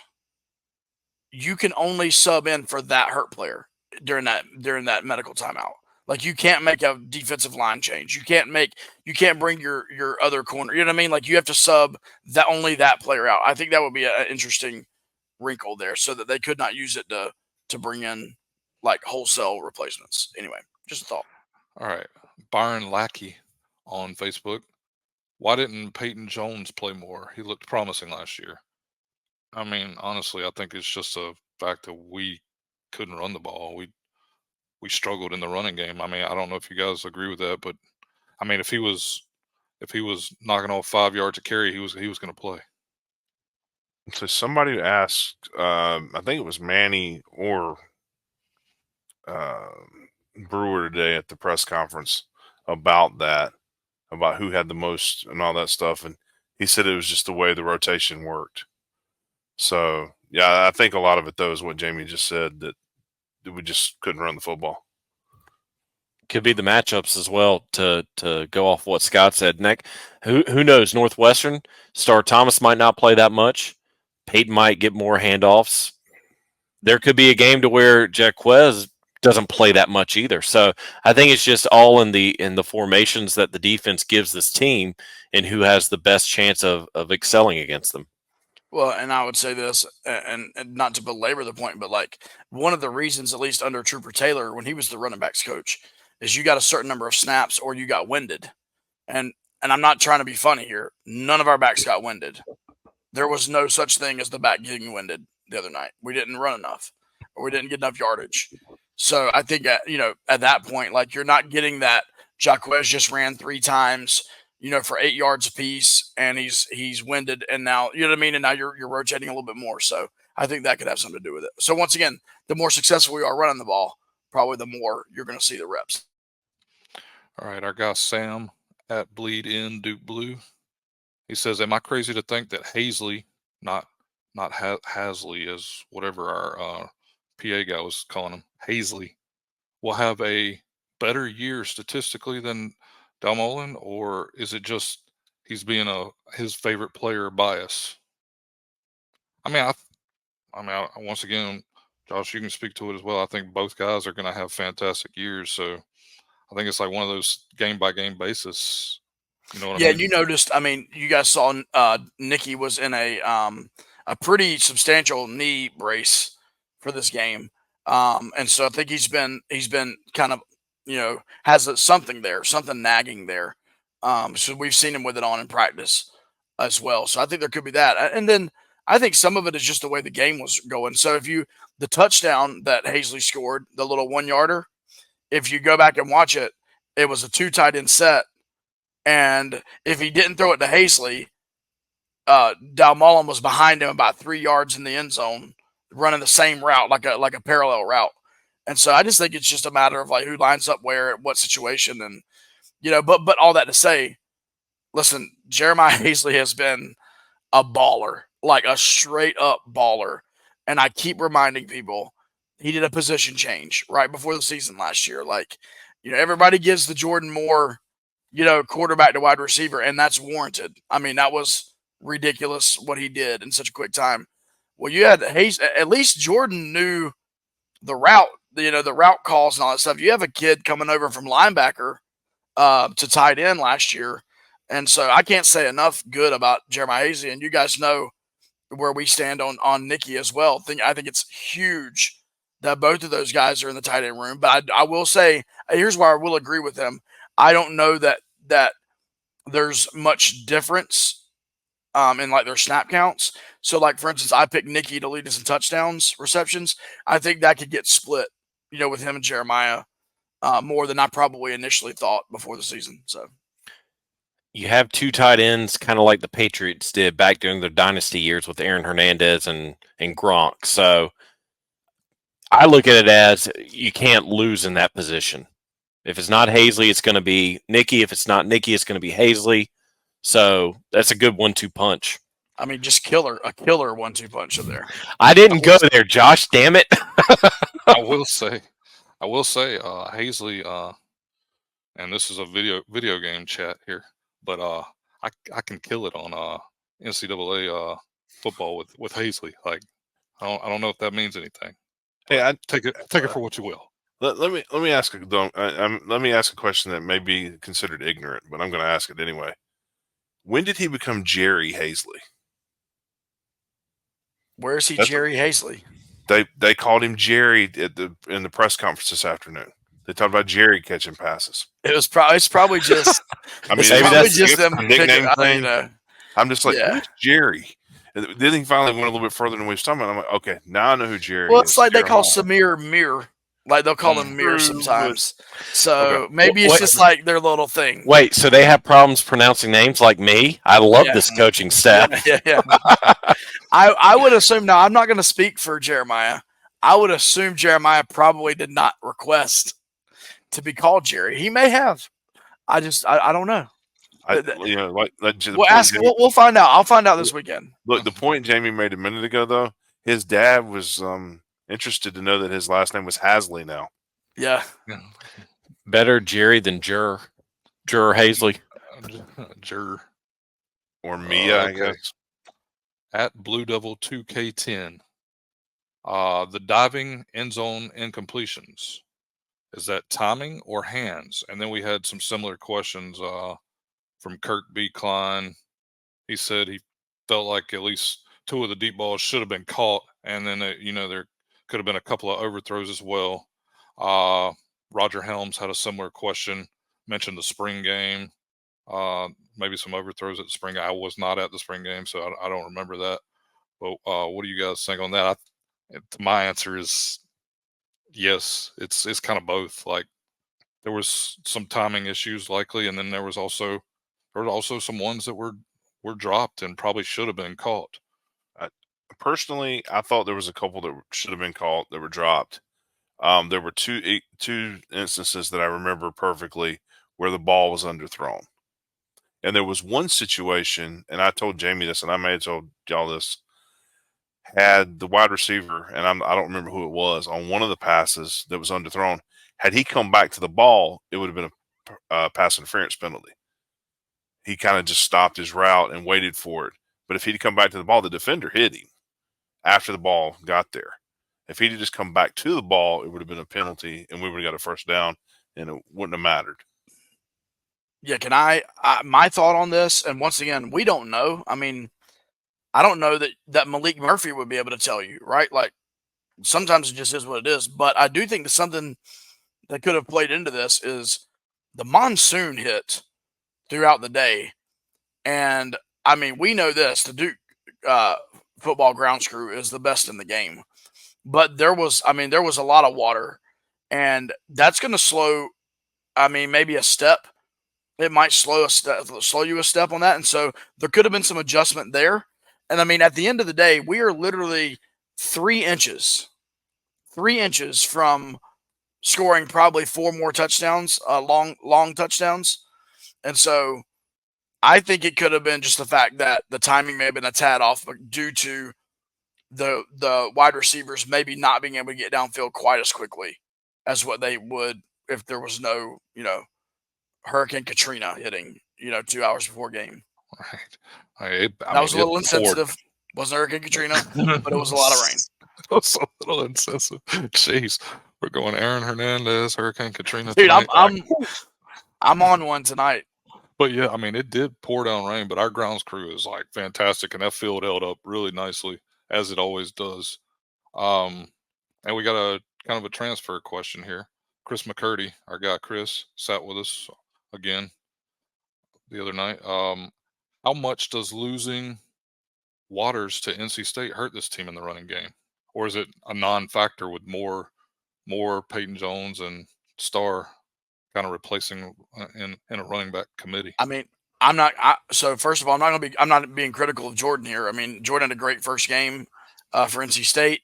you can only sub in for that hurt player during that medical timeout. Like, you can't make a defensive line change. You can't bring your other corner. You know what I mean? Like, you have to sub only that player out. I think that would be an interesting wrinkle there, so that they could not use it to bring in like wholesale replacements. Anyway, just a thought. All right, Byron Lackey on Facebook. Why didn't Peyton Jones play more? He looked promising last year. I mean, honestly, I think it's just a fact that we couldn't run the ball. We struggled in the running game. I mean, I don't know if you guys agree with that, but I mean, if he was knocking off 5 yards a carry, he was going to play. So somebody asked, I think it was Manny or Brewer today at the press conference about who had the most and all that stuff, and he said it was just the way the rotation worked. So yeah, I think a lot of it though is what Jamie just said, that we just couldn't run the football. Could be the matchups as well, to go off what Scott said. Nick, who knows? Northwestern Star Thomas might not play that much. Peyton might get more handoffs. There could be a game to where Jaquez doesn't play that much either. So I think it's just all in the formations that the defense gives this team, and who has the best chance of excelling against them. Well, and I would say this, and not to belabor the point, but like, one of the reasons, at least under Trooper Taylor, when he was the running backs coach, is you got a certain number of snaps or you got winded. And I'm not trying to be funny here. None of our backs got winded. There was no such thing as the back getting winded the other night. We didn't run enough, or we didn't get enough yardage. So I think at that point, like, you're not getting that Jaquez just ran 3 times, for 8 yards apiece, and he's winded, and now, you know what I mean? And now you're rotating a little bit more. So I think that could have something to do with it. So once again, the more successful we are running the ball, probably the more you're going to see the reps. All right, our guy Sam at Bleed In Duke Blue. He says, "Am I crazy to think that Hazley, not Hasley, as whatever our PA guy was calling him, Hazley, will have a better year statistically than Dalmolin, or is it just he's being his favorite player bias?" I mean, once again, Josh, you can speak to it as well. I think both guys are going to have fantastic years, so I think it's like one of those game by game basis. You know what I mean? Yeah, you noticed. I mean, you guys saw Nicky was in a pretty substantial knee brace for this game, and so I think he's been kind of, has something there, something nagging there. So we've seen him with it on in practice as well. So I think there could be that, and then I think some of it is just the way the game was going. So the touchdown that Hazley scored, the little 1-yarder, if you go back and watch it, it was a 2 tight end set. And if he didn't throw it to Hazley, Dalmolin was behind him about 3 yards in the end zone, running the same route, like a parallel route. And so I just think it's just a matter of like who lines up where at what situation, and but all that to say, listen, Jeremiah Hazley has been a baller, like a straight up baller. And I keep reminding people, he did a position change right before the season last year. Like, everybody gives the Jordan Moore, quarterback to wide receiver, and that's warranted. I mean, that was ridiculous what he did in such a quick time. Well, you had Hayes, at least Jordan knew the route, the route calls and all that stuff. You have a kid coming over from linebacker to tight end last year. And so I can't say enough good about Jeremiah Hazley, and you guys know where we stand on Nicky as well. I think it's huge that both of those guys are in the tight end room. But I will say, here's where I will agree with him. I don't know that there's much difference in like their snap counts. So like, for instance, I picked Nicky to lead us in touchdowns, receptions. I think that could get split, with him and Jeremiah more than I probably initially thought before the season. So you have 2 tight ends, kind of like the Patriots did back during their dynasty years with Aaron Hernandez and Gronk. So I look at it as you can't lose in that position. If it's not Hazley, it's going to be Nicky. If it's not Nicky, it's going to be Hazley. So that's a good 1-2 punch. I mean, just a killer 1-2 punch in there. I didn't go there, Josh. Damn it. I will say, Hazley, and this is a video game chat here, but I can kill it on NCAA football with Hazley. Like, I don't know if that means anything. Hey, Take it for what you will. Let me ask let me ask a question that may be considered ignorant, but I'm going to ask it anyway. When did he become Jerry Hazley? Where is he, Jerry Hazley? They called him Jerry in the press conference this afternoon. They talked about Jerry catching passes. It's probably just. I mean, maybe that's just them nickname thing. You know. I'm just like, Yeah. who's Jerry? And then he finally went a little bit further than we was talking about. I'm like, okay, now I know who Jerry is. Well, it's like they call Hall. Samir Mir. Like they'll call him Mir sometimes. So Okay. maybe it's just like their little thing. Wait, so they have problems pronouncing names like me? I love this coaching staff. Yeah. I would assume, now I'm not going to speak for Jeremiah. I would assume Jeremiah probably did not request to be called Jerry. He may have. I don't know. We'll find out. I'll find out this weekend. Look, the point Jamie made a minute ago, though, his dad was interested to know that his last name was Hazley now. Yeah. Better Jerry than Jur Hazley. Jur. Or Mia, I guess. At Blue Devil 2K10. The diving end zone incompletions. Is that timing or hands? And then we had some similar questions from Kurt B. Klein. He said he felt like at least 2 of the deep balls should have been caught. And then, there could have been a couple of overthrows as well. Roger Helms had a similar question, mentioned the spring game, maybe some overthrows at the spring. I was not at the spring game, so I don't remember that. But what do you guys think on that? My answer is yes. It's kind of both. Like, there was some timing issues likely, and then there was also some ones that were dropped and probably should have been caught. Personally, I thought there was a couple that should have been caught that were dropped. There were two instances that I remember perfectly where the ball was underthrown. And there was one situation, and I told Jamie this, and I may have told y'all this, had the wide receiver, and I don't remember who it was, on one of the passes that was underthrown. Had he come back to the ball, it would have been a pass interference penalty. He kind of just stopped his route and waited for it. But if he'd come back to the ball, the defender hit him after the ball got there. If he'd just come back to the ball, it would have been a penalty, and we would have got a first down, and it wouldn't have mattered. Yeah, can I my thought on this, and once again, we don't know. I mean, I don't know that Malik Murphy would be able to tell you, right? Like, sometimes it just is what it is. But I do think that something that could have played into this is the monsoon hit throughout the day. And, I mean, we know this. The Duke football grounds crew is the best in the game. But there was a lot of water. And that's going to slow, maybe a step. It might slow you a step on that. And so there could have been some adjustment there. And, at the end of the day, we are literally 3 inches from scoring probably 4 more touchdowns, long touchdowns. And so I think it could have been just the fact that the timing may have been a tad off, but due to the wide receivers maybe not being able to get downfield quite as quickly as what they would if there was no, Hurricane Katrina hitting, 2 hours before game. Right. That was a little insensitive. Wasn't Hurricane Katrina, but it was a lot of rain. It was a little insensitive. Jeez, we're going Aaron Hernandez, Hurricane Katrina. Dude, I'm on one tonight. But yeah, it did pour down rain, but our grounds crew is like fantastic, and that field held up really nicely, as it always does. And we got a kind of a transfer question here. Chris McCurdy, our guy Chris, sat with us again the other night. How much does losing Waters to NC State hurt this team in the running game? Or is it a non-factor with more Peyton Jones and Starr kind of replacing in a running back committee? So first of all, I'm not being critical of Jordan here. Jordan had a great first game for NC State,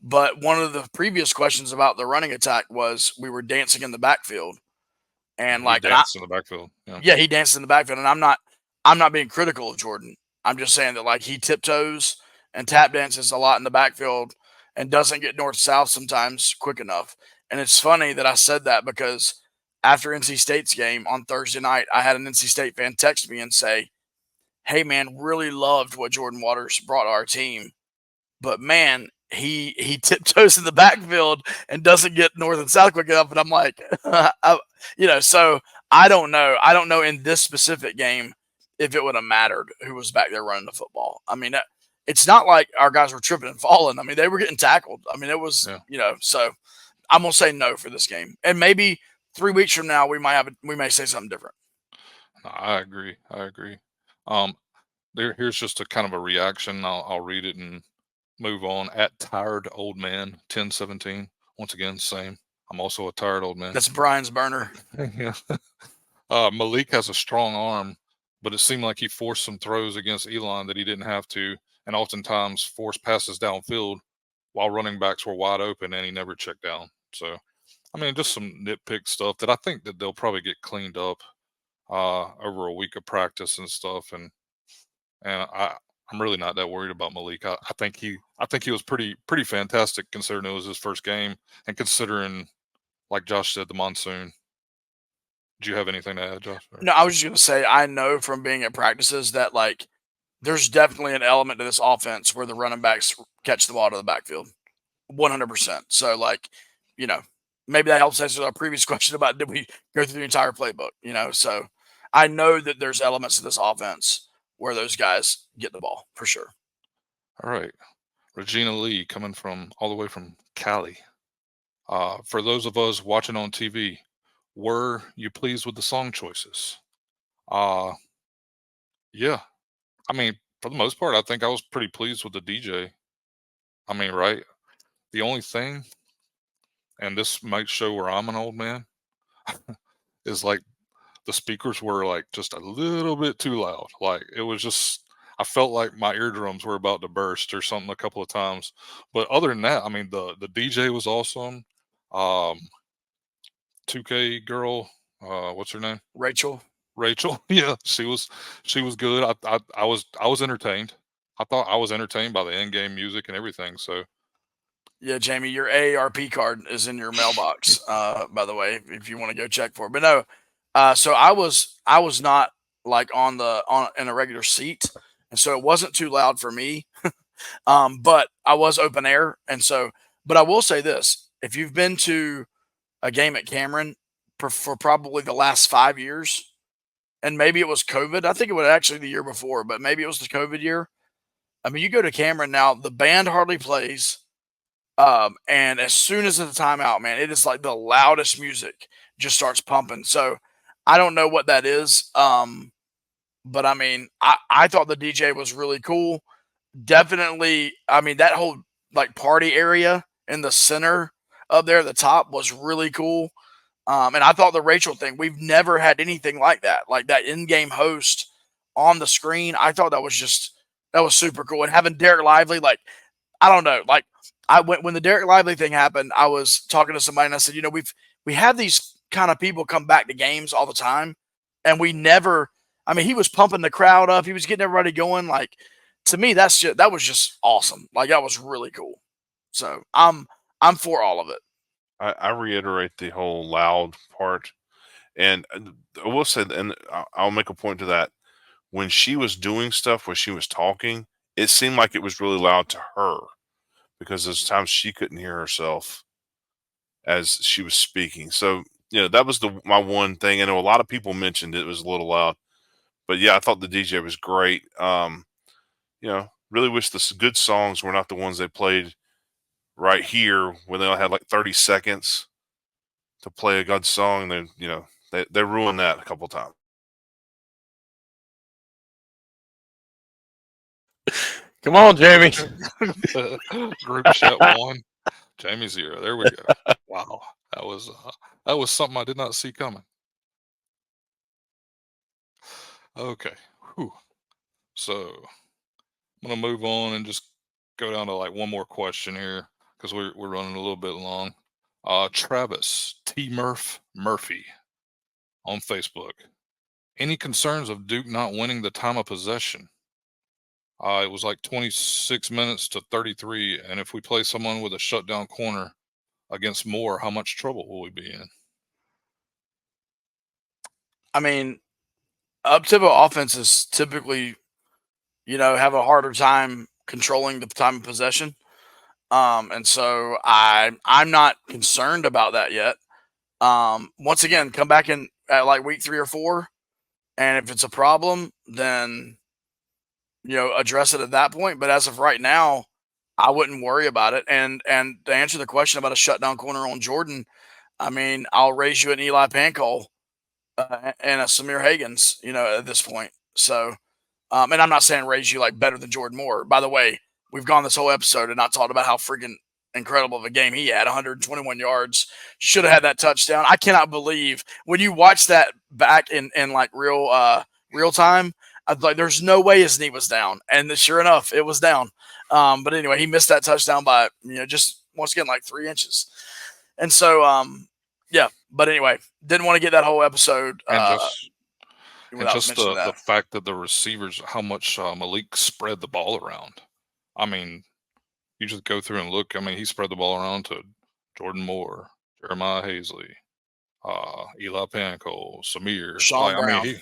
But one of the previous questions about the running attack was we were dancing in the backfield, and He like, danced in the backfield. yeah, he danced in the backfield, and I'm not being critical of Jordan. I'm just saying that like he tiptoes and tap dances a lot in the backfield and doesn't get north south sometimes quick enough. And it's funny that I said that because after NC State's game on Thursday night, I had an NC State fan text me and say, "Hey man, really loved what Jordan Waters brought to our team, but man, he tiptoes in the backfield and doesn't get north and south quick enough." And I'm like, so I don't know. I don't know in this specific game if it would have mattered who was back there running the football. I mean, it's not like our guys were tripping and falling. I mean, they were getting tackled. I mean, it was, so I'm going to say no for this game. And maybe 3 weeks from now, we may say something different. I agree. Here's just a kind of a reaction. I'll read it and move on. At tired old man 1017. Once again, same. I'm also a tired old man. That's Brian's burner. Yeah. Malik has a strong arm, but it seemed like he forced some throws against Elon that he didn't have to, and oftentimes forced passes downfield while running backs were wide open, and he never checked down. So, I mean, just some nitpick stuff that I think that they'll probably get cleaned up over a week of practice and stuff. And I'm really not that worried about Malik. I think he was pretty fantastic considering it was his first game and considering, like Josh said, the monsoon. Do you have anything to add, Josh? No, I was just going to say, I know from being at practices that like there's definitely an element to this offense where the running backs catch the ball to the backfield, 100%. So like, maybe that helps answer our previous question about did we go through the entire playbook, So I know that there's elements to this offense where those guys get the ball for sure. All right. Regina Lee coming from all the way from Cali. For those of us watching on TV, were you pleased with the song choices? Yeah. I mean, for the most part, I think I was pretty pleased with the DJ. I mean, right? The only thing, and this might show where I'm an old man, is like the speakers were like just a little bit too loud. Like it was just, I felt like my eardrums were about to burst or something a couple of times. But other than that, I mean, the DJ was awesome. 2K girl, what's her name? Rachel. Yeah, she was good. I was entertained. I thought I was entertained by the in-game music and everything. So yeah, Jamie, your AARP card is in your mailbox. By the way, if you want to go check for it. But no, so I was not like on in a regular seat, and so it wasn't too loud for me. But I was open air, and so. But I will say this: if you've been to a game at Cameron for probably the last 5 years, and maybe it was COVID. I think it was actually the year before, but maybe it was the COVID year. I mean, you go to Cameron now, the band hardly plays. And as soon as it's a timeout, man, it is like the loudest music just starts pumping. So I don't know what that is. But I mean, I thought the DJ was really cool. Definitely, I mean, that whole like party area in the center up there at the top was really cool. And I thought the Rachel thing, we've never had anything like that in-game host on the screen. I thought that was super cool. And having Derek Lively, like, I don't know, like when the Derek Lively thing happened, I was talking to somebody and I said, we have these kind of people come back to games all the time, and we never. I mean, he was pumping the crowd up. He was getting everybody going. Like, to me, that was just awesome. Like, that was really cool. So I'm for all of it. I reiterate the whole loud part, and I will say, and I'll make a point to that. When she was doing stuff, when she was talking, it seemed like it was really loud to her, because there's times she couldn't hear herself as she was speaking. So, that was my one thing. I know a lot of people mentioned it was a little loud, but yeah, I thought the DJ was great. Really wish the good songs were not the ones they played right here when they only had like 30 seconds to play a good song. Then, they ruined that a couple times. Come on, Jamie. Group chat 1, Jamie 0. There we go. Wow, that was something I did not see coming. Okay, whew. So I'm gonna move on and just go down to like one more question here, because we're running a little bit long. Travis T. Murphy on Facebook. Any concerns of Duke not winning the time of possession? It was like 26 minutes to 33, and if we play someone with a shutdown corner against Moore, how much trouble will we be in? I mean, Uptempo offenses typically, have a harder time controlling the time of possession. And so I'm not concerned about that yet. Once again, come back in at like week 3 or 4, and if it's a problem, then address it at that point. But as of right now, I wouldn't worry about it. And to answer the question about a shutdown corner on Jordan, I mean, I'll raise you an Eli Pancol and a Samir Hagans, at this point. So, and I'm not saying raise you like better than Jordan Moore. By the way, we've gone this whole episode and not talked about how freaking incredible of a game he had. 121 yards, should have had that touchdown. I cannot believe when you watch that back in like real time. I was like, there's no way his knee was down, and sure enough, it was down. But anyway, he missed that touchdown by just once again like 3 inches, and so yeah. But anyway, didn't want to get that whole episode. And just mentioning the that. fact that the receivers, how much Malik spread the ball around. I mean, you just go through and look. I mean, he spread the ball around to Jordan Moore, Jeremiah Hazley, Eli Pancol, Samir, Sean Brown.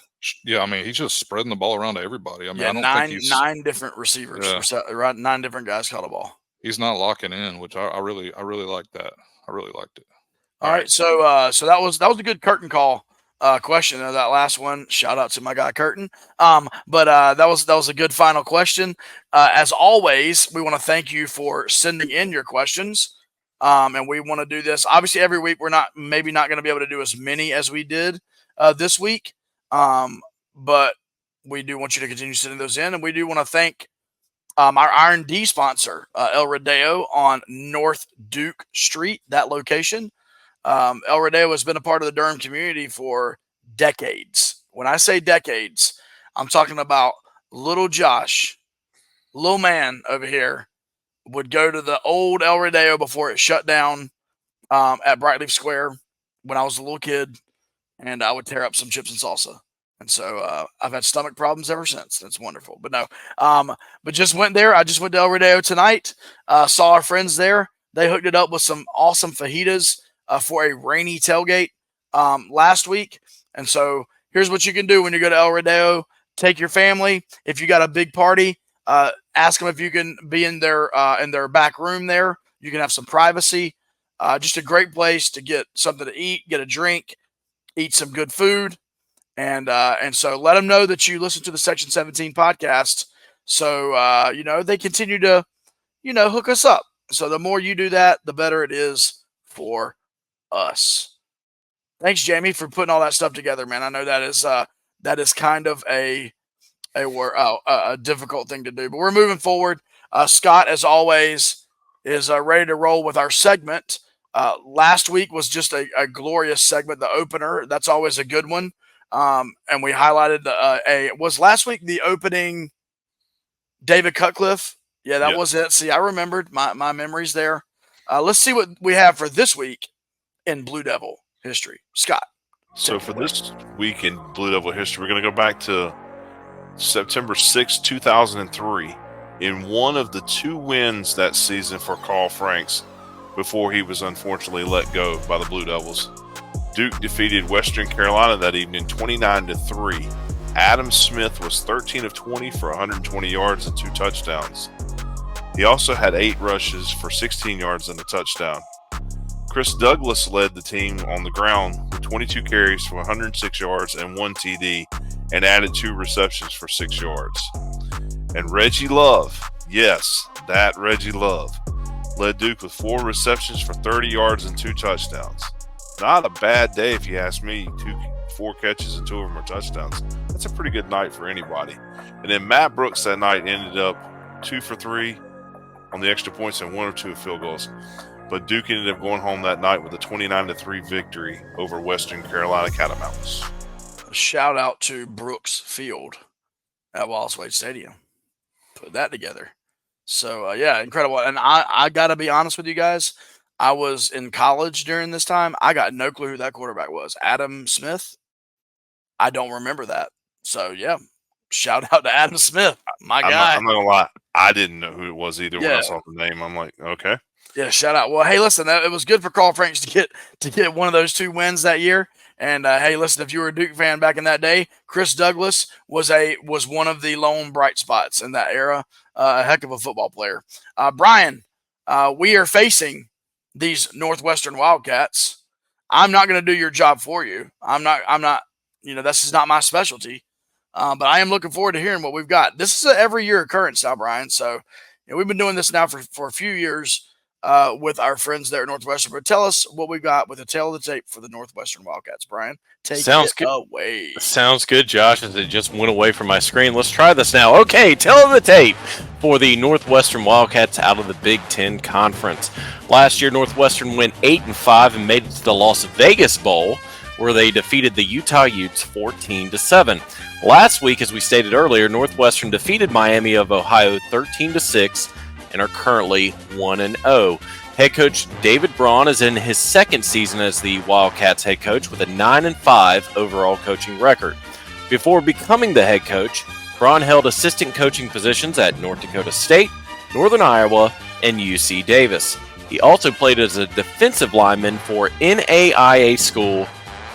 I mean, he's just spreading the ball around to everybody. I mean, Yeah, I don't think he's 9 different receivers, right? 9 different guys caught a ball. He's not locking in, which I really like that. I really liked it. All right, so that was a good curtain call question. That last one, shout out to my guy Curtin. But that was a good final question. As always, we want to thank you for sending in your questions. And we want to do this obviously every week. We're maybe not going to be able to do as many as we did this week. But we do want you to continue sending those in, and we do want to thank our R&D sponsor, El Rodeo on North Duke Street, that location. El Rodeo has been a part of the Durham community for decades. When I say decades, I'm talking about little Josh, little man over here, would go to the old El Rodeo before it shut down at Brightleaf Square when I was a little kid, and I would tear up some chips and salsa. And so I've had stomach problems ever since. That's wonderful. But no, but just went there. I just went to El Rodeo tonight, saw our friends there. They hooked it up with some awesome fajitas for a rainy tailgate last week. And so here's what you can do when you go to El Rodeo. Take your family. If you got a big party, ask them if you can be in their back room there. You can have some privacy. Just a great place to get something to eat, get a drink, eat some good food. And so let them know that you listen to the Section 17 podcast. So, they continue to, hook us up. So the more you do that, the better it is for us. Thanks, Jamie, for putting all that stuff together, man. I know that is kind of a difficult thing to do, but we're moving forward. Scott, as always, is ready to roll with our segment. Last week was just a glorious segment, the opener. That's always a good one. And we highlighted was last week the opening David Cutcliffe? Yeah, that was it. See, I remembered my memories there. Let's see what we have for this week in Blue Devil history. Scott. So for this week in Blue Devil history, we're going to go back to September 6, 2003, in one of the 2 wins that season for Carl Franks before he was unfortunately let go by the Blue Devils. Duke defeated Western Carolina that evening 29-3. Adam Smith was 13 of 20 for 120 yards and 2 touchdowns. He also had 8 rushes for 16 yards and a touchdown. Chris Douglas led the team on the ground with 22 carries for 106 yards and 1 TD and added 2 receptions for 6 yards. And Reggie Love, yes, that Reggie Love, led Duke with 4 receptions for 30 yards and 2 touchdowns. Not a bad day if you ask me. 4 catches and 2 of them are touchdowns. That's a pretty good night for anybody. And then Matt Brooks that night ended up 2 for 3 on the extra points and 1 or 2 field goals. But Duke ended up going home that night with a 29-3 victory over Western Carolina Catamounts. A shout out to Brooks Field at Wallace Wade Stadium. Put that together. So yeah, incredible. And I gotta be honest with you guys. I was in college during this time. I got no clue who that quarterback was. Adam Smith. I don't remember that. So yeah, shout out to Adam Smith, my guy. I'm not gonna lie. I didn't know who it was either when I Yeah. saw the name. I'm like, okay. Yeah, shout out. Well, hey, listen, it was good for Carl Franks to get one of those 2 wins that year. And hey, listen, if you were a Duke fan back in that day, Chris Douglas was one of the lone bright spots in that era. A heck of a football player. Brian, we are facing these Northwestern Wildcats. I'm not going to do your job for you. I'm not. This is not my specialty. But I am looking forward to hearing what we've got. This is an every year occurrence now, Brian. So we've been doing this now for a few years. With our friends there at Northwestern. But tell us what we got with the tail of the tape for the Northwestern Wildcats, Brian. Sounds good. Away. Sounds good, Josh, as it just went away from my screen. Let's try this now. Okay, tail of the tape for the Northwestern Wildcats out of the Big Ten Conference. Last year, Northwestern went 8-5 and made it to the Las Vegas Bowl, where they defeated the Utah Utes 14-7. Last week, as we stated earlier, Northwestern defeated Miami of Ohio 13-6. And are currently 1-0. Head coach David Braun is in his second season as the Wildcats head coach with a 9-5 overall coaching record. Before becoming the head coach, Braun held assistant coaching positions at North Dakota State, Northern Iowa, and UC Davis. He also played as a defensive lineman for NAIA school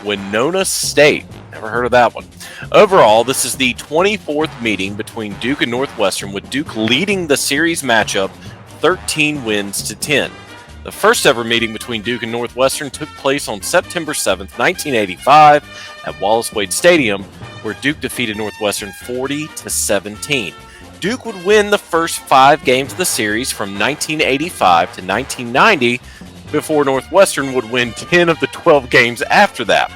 Winona State. Never heard of that one. Overall, this is the 24th meeting between Duke and Northwestern, with Duke leading the series matchup 13 wins to 10. The first ever meeting between Duke and Northwestern took place on September 7th, 1985 at Wallace Wade Stadium, where Duke defeated Northwestern 40-17. Duke would win the first 5 games of the series from 1985 to 1990, before Northwestern would win 10 of the 12 games after that.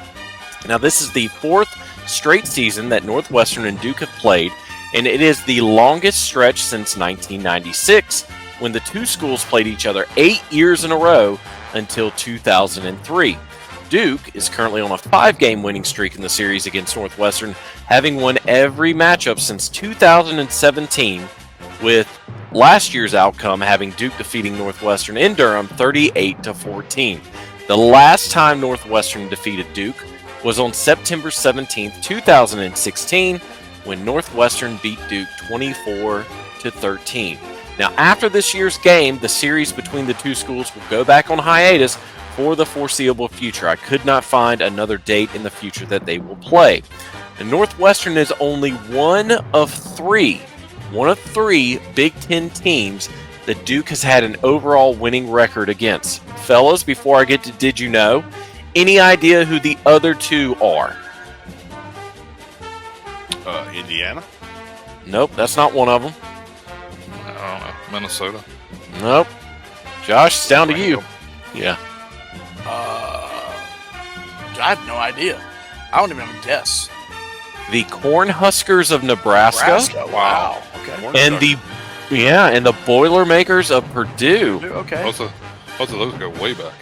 Now, this is the 4th straight season that Northwestern and Duke have played, and it is the longest stretch since 1996, when the two schools played each other 8 years in a row until 2003. Duke is currently on a 5-game winning streak in the series against Northwestern, having won every matchup since 2017, with last year's outcome having Duke defeating Northwestern in Durham 38-14. The last time Northwestern defeated Duke was on September 17th, 2016, when Northwestern beat Duke 24-13. Now, after this year's game, the series between the two schools will go back on hiatus for the foreseeable future. I could not find another date in the future that they will play. And Northwestern is only one of three Big Ten teams that Duke has had an overall winning record against. Fellas, before I get to Did You Know, any idea who the other two are? Indiana? Nope, that's not one of them. I don't know. Minnesota. Nope. Josh, it's down to you. Yeah. I have no idea. I don't even have a guess. The Cornhuskers of Nebraska. Wow. Okay. And the Boilermakers of Purdue. Okay. Both of those go way back.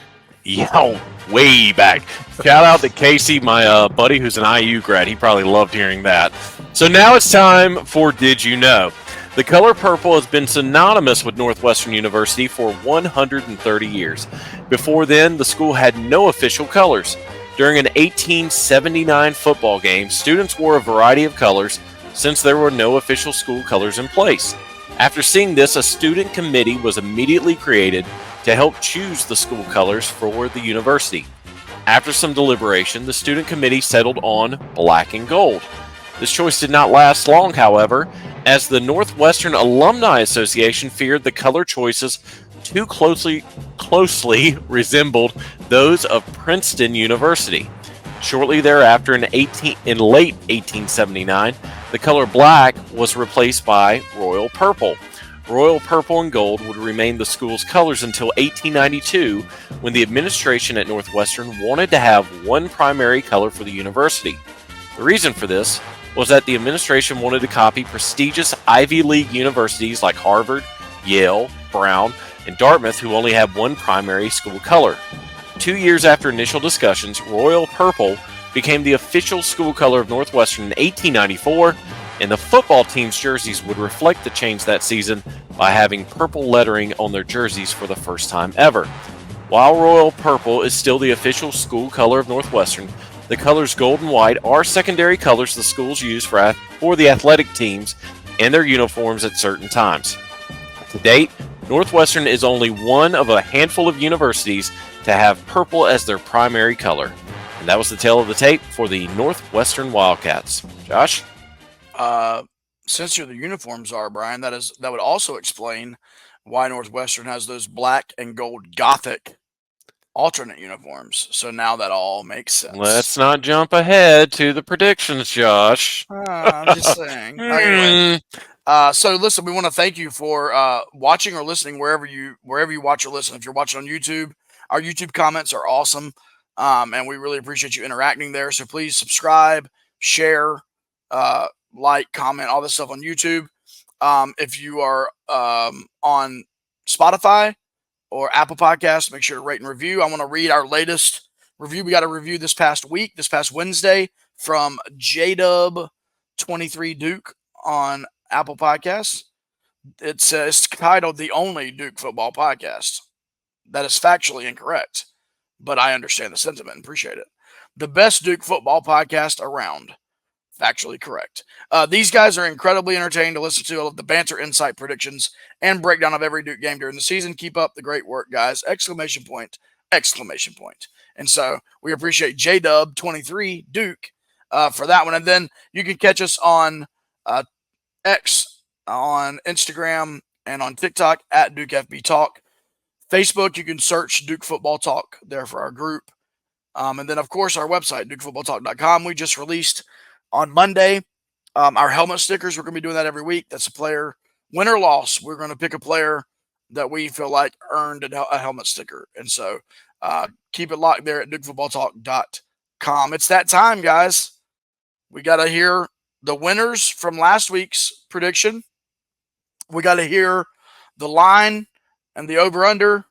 Yeah, way back. Shout out to Casey, my buddy who's an IU grad. He probably loved hearing that. So now it's time for Did You Know? The color purple has been synonymous with Northwestern University for 130 years. Before then, the school had no official colors. During an 1879 football game, students wore a variety of colors since there were no official school colors in place. After seeing this, a student committee was immediately created to help choose the school colors for the university. After some deliberation, the student committee settled on black and gold. This choice did not last long, however, as the Northwestern Alumni Association feared the color choices too closely resembled those of Princeton University. Shortly thereafter, in late 1879, the color black was replaced by royal purple. Royal purple and gold would remain the school's colors until 1892, when the administration at Northwestern wanted to have one primary color for the university. The reason for this was that the administration wanted to copy prestigious Ivy League universities like Harvard, Yale, Brown, and Dartmouth, who only had one primary school color. 2 years after initial discussions, royal purple became the official school color of Northwestern in 1894, and the football team's jerseys would reflect the change that season by having purple lettering on their jerseys for the first time ever. While royal purple is still the official school color of Northwestern, the colors gold and white are secondary colors the schools use for the athletic teams and their uniforms at certain times. To date, Northwestern is only one of a handful of universities to have purple as their primary color. And that was the tale of the tape for the Northwestern Wildcats. Josh? Since the uniforms are, Brian, that would also explain why Northwestern has those black and gold Gothic alternate uniforms. So now that all makes sense. Let's not jump ahead to the predictions, Josh. I'm just saying. Anyway, so listen, we want to thank you for watching or listening wherever you watch or listen. If you're watching on YouTube, our YouTube comments are awesome, and we really appreciate you interacting there. So please subscribe, share, like, comment, all this stuff on YouTube. If you are on Spotify or Apple Podcasts, make sure to rate and review. I want to read our latest review. We got a review this past Wednesday, from JDub23 Duke on Apple Podcasts. It's titled "The Only Duke Football Podcast." That is factually incorrect, but I understand the sentiment and appreciate it. The best Duke football podcast around. Factually correct. These guys are incredibly entertaining to listen to. I love the banter, insight, predictions, and breakdown of every Duke game during the season. Keep up the great work, guys! Exclamation point! Exclamation point! And so we appreciate JDub23 Duke for that one. And then you can catch us on X, on Instagram, and on TikTok at Duke FB Talk. Facebook, you can search Duke Football Talk there for our group. And then, of course, our website, DukeFootballTalk.com. We just released on Monday our helmet stickers. We're going to be doing that every week. That's a player, win or loss. We're going to pick a player that we feel like earned a helmet sticker. And so keep it locked there at DukeFootballTalk.com. It's that time, guys. We got to hear the winners from last week's prediction. We got to hear the line and the over-under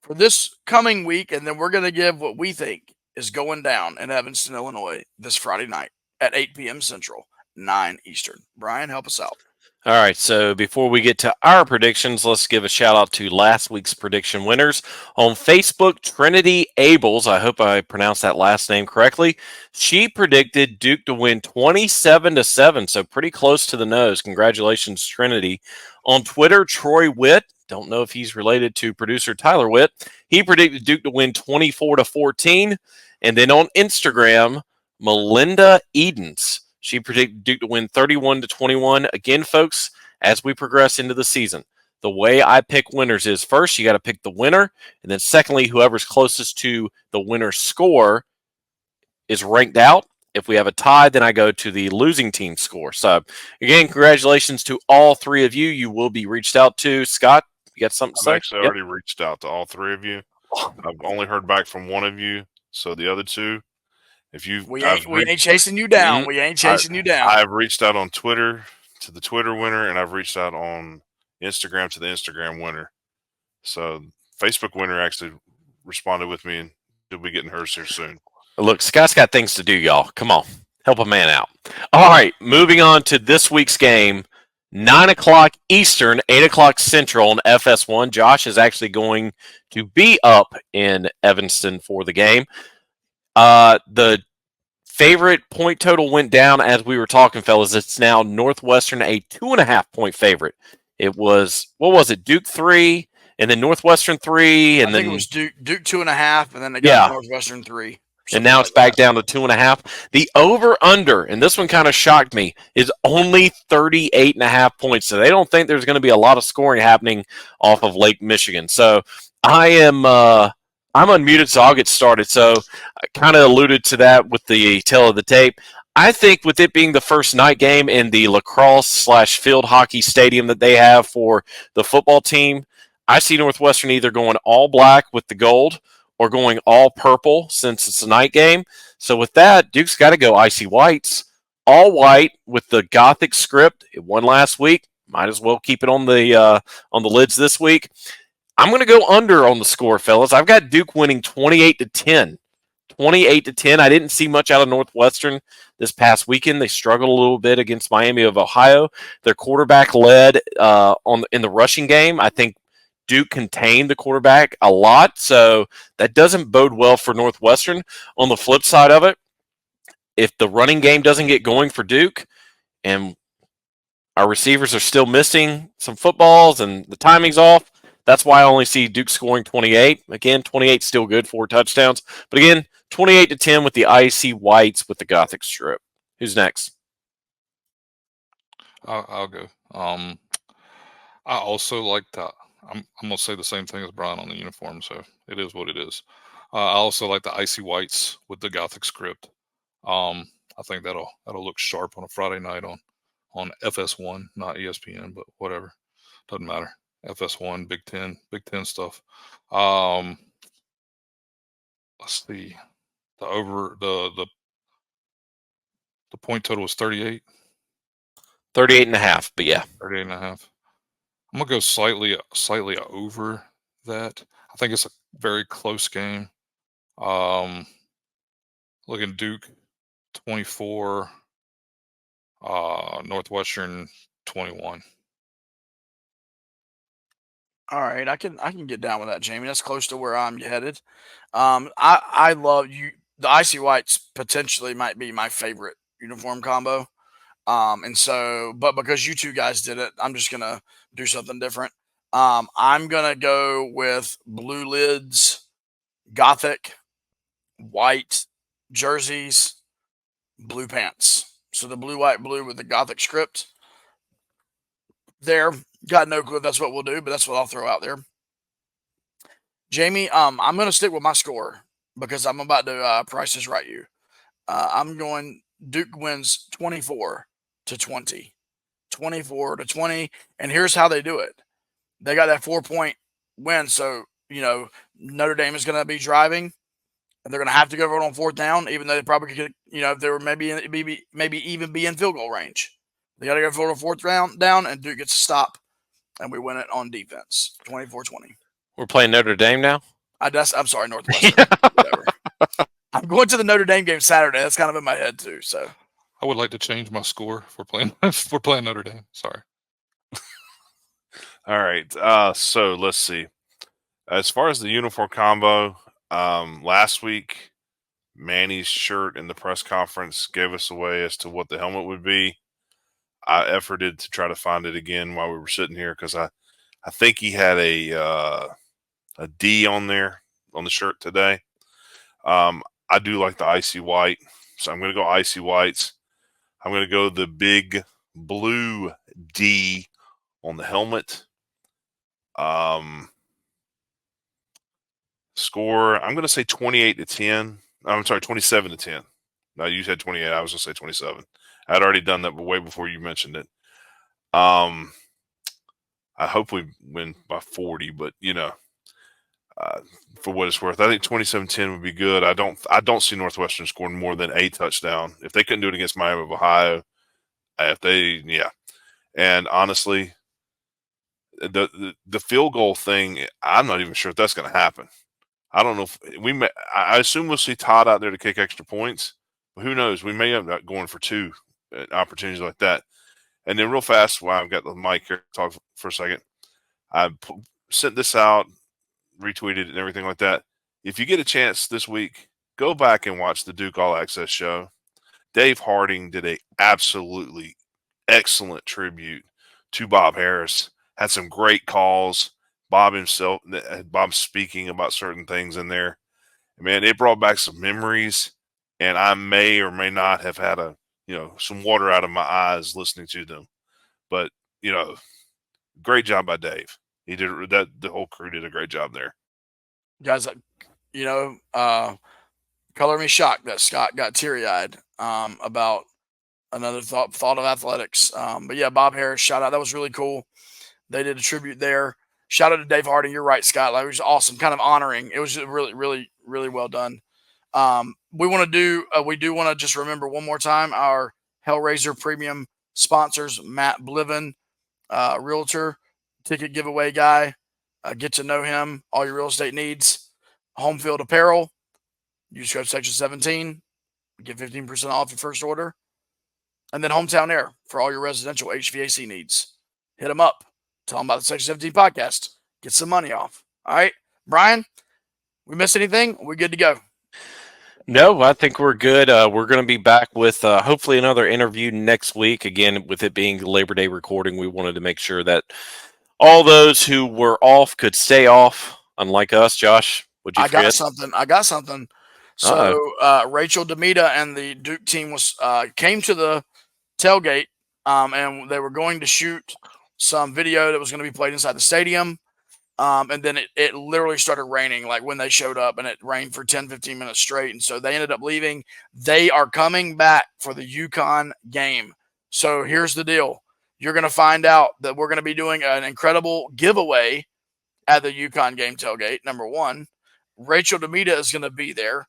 for this coming week, and then we're going to give what we think is going down in Evanston, Illinois this Friday night at 8 p.m. Central, 9 Eastern. Brian, help us out. All right, so before we get to our predictions, let's give a shout out to last week's prediction winners. On Facebook, Trinity Ables, I hope I pronounced that last name correctly. She predicted Duke to win 27-7, so pretty close to the nose. Congratulations, Trinity. On Twitter, Troy Witt, don't know if he's related to producer Tyler Witt, he predicted Duke to win 24-14. And then on Instagram, Melinda Edens, she predicted Duke to win 31-21. Again, folks, as we progress into the season, the way I pick winners is first, you got to pick the winner. And then secondly, whoever's closest to the winner's score is ranked out. If we have a tie, then I go to the losing team score. So, again, congratulations to all three of you. You will be reached out to. Scott, you got something to say? I've actually already reached out to all three of you. I've only heard back from one of you. So the other two, we ain't chasing you down. We ain't chasing you down. I've reached out on Twitter to the Twitter winner, and I've reached out on Instagram to the Instagram winner. So Facebook winner actually responded with me, and she'll be getting hers here soon. Look, Scott's got things to do, y'all. Come on. Help a man out. All right, moving on to this week's game. 9 o'clock Eastern, 8 o'clock Central on FS1. Josh is actually going to be up in Evanston for the game. The favorite point total went down as we were talking, fellas. It's now Northwestern a 2.5-point favorite. It was, what was it, Duke 3, and then Northwestern 3, and I then think it was Duke 2.5, and then they got Northwestern 3. And now it's back down to 2.5. The over-under, and this one kind of shocked me, is only 38.5 points. So they don't think there's going to be a lot of scoring happening off of Lake Michigan. So I'm unmuted, so I'll get started. So I kind of alluded to that with the tail of the tape. I think with it being the first night game in the lacrosse/field hockey stadium that they have for the football team, I see Northwestern either going all black with the gold or going all purple since it's a night game. So with that, Duke's got to go icy whites. All white with the Gothic script. It won last week. Might as well keep it on the lids this week. I'm going to go under on the score, fellas. I've got Duke winning 28-10. 28-10. I didn't see much out of Northwestern this past weekend. They struggled a little bit against Miami of Ohio. Their quarterback led in the rushing game. I think Duke contained the quarterback a lot, so that doesn't bode well for Northwestern. On the flip side of it, if the running game doesn't get going for Duke and our receivers are still missing some footballs and the timing's off, that's why I only see Duke scoring 28. Again, 28 still good, 4 touchdowns. But again, 28-10 with the icy whites with the Gothic strip. Who's next? I'll go. I also like the. I'm gonna say the same thing as Brian on the uniform, so it is what it is. I also like the icy whites with the Gothic script. I think that'll look sharp on a Friday night on FS1, not ESPN, but whatever, doesn't matter. FS1, Big Ten stuff. Let's see, the point total was 38. 38.5, but yeah. 38.5. I'm gonna go slightly over that. I think it's a very close game. Looking Duke 24, Northwestern 21. All right, I can get down with that, Jamie. That's close to where I'm headed. I love you. The icy whites potentially might be my favorite uniform combo. And so, but because you two guys did it, I'm just gonna do something different. I'm gonna go with blue lids, Gothic, white jerseys, blue pants. So the blue, white, blue with the Gothic script. There, got no clue if that's what we'll do, but that's what I'll throw out there. Jamie, I'm gonna stick with my score because I'm about to Price is Right you. I'm going Duke wins 24-20. 24-20. And here's how they do it. They got that 4-point win. So, Notre Dame is going to be driving and they're going to have to go for it on 4th down, even though they probably could, if they were maybe even be in field goal range. They got to go for it on 4th down and Duke gets a stop and we win it on defense. 24-20. We're playing Notre Dame now? I'm sorry, Northwestern. Whatever. I'm going to the Notre Dame game Saturday. That's kind of in my head too. So I would like to change my score if we're playing Notre Dame. Sorry. All right. So let's see. As far as the uniform combo, last week, Manny's shirt in the press conference gave us away as to what the helmet would be. I efforted to try to find it again while we were sitting here because I think he had a D on there on the shirt today. I do like the icy white, so I'm going to go icy whites. I'm going to go the big blue D on the helmet. Score, I'm going to say 28-10. I'm sorry, 27-10. No, you said 28. I was going to say 27. I'd already done that way before you mentioned it. I hope we win by 40, but for what it's worth, I think 27-10 would be good. I don't see Northwestern scoring more than a touchdown. If they couldn't do it against Miami of Ohio, and honestly, the field goal thing, I'm not even sure if that's going to happen. I don't know if I assume we'll see Todd out there to kick extra points, but who knows? We may end up going for 2 opportunities like that. And then real fast, while I've got the mic here, talk for a second. I sent this out, retweeted it and everything like that. If you get a chance this week, go back and watch the Duke All Access show. Dave Harding did a absolutely excellent tribute to Bob Harris. Had some great calls. Bob speaking about certain things in there. Man, it brought back some memories, and I may or may not have had some water out of my eyes listening to them. But, great job by Dave. He did that. The whole crew did a great job there. Guys, color me shocked that Scott got teary-eyed about another thought of athletics. But yeah, Bob Harris, shout out. That was really cool. They did a tribute there. Shout out to Dave Harding. You're right, Scott. Like, it was awesome, kind of honoring. It was just really, really, really well done. We do want to just remember one more time our Hellraiser Premium sponsors, Matt Bliven, realtor, ticket giveaway guy. Get to know him, all your real estate needs. Home Field Apparel, Use code section 17. Get 15% off your first order. And then Hometown Air for all your residential HVAC needs. Hit them up. Tell them about the Section 17 podcast. Get some money off. All right. Brian, we miss anything? We're good to go. No, I think we're good. We're going to be back with hopefully another interview next week. Again, with it being Labor Day recording, we wanted to make sure that all those who were off could stay off, unlike us. Josh, would you forget? I got something. So Rachel Demita and the Duke team came to the tailgate, and they were going to shoot some video that was going to be played inside the stadium. And then it literally started raining like when they showed up, and it rained for 10, 15 minutes straight. And so they ended up leaving. They are coming back for the UConn game. So here's the deal. You're going to find out that we're going to be doing an incredible giveaway at the UConn game tailgate. Number one, Rachel Demita is going to be there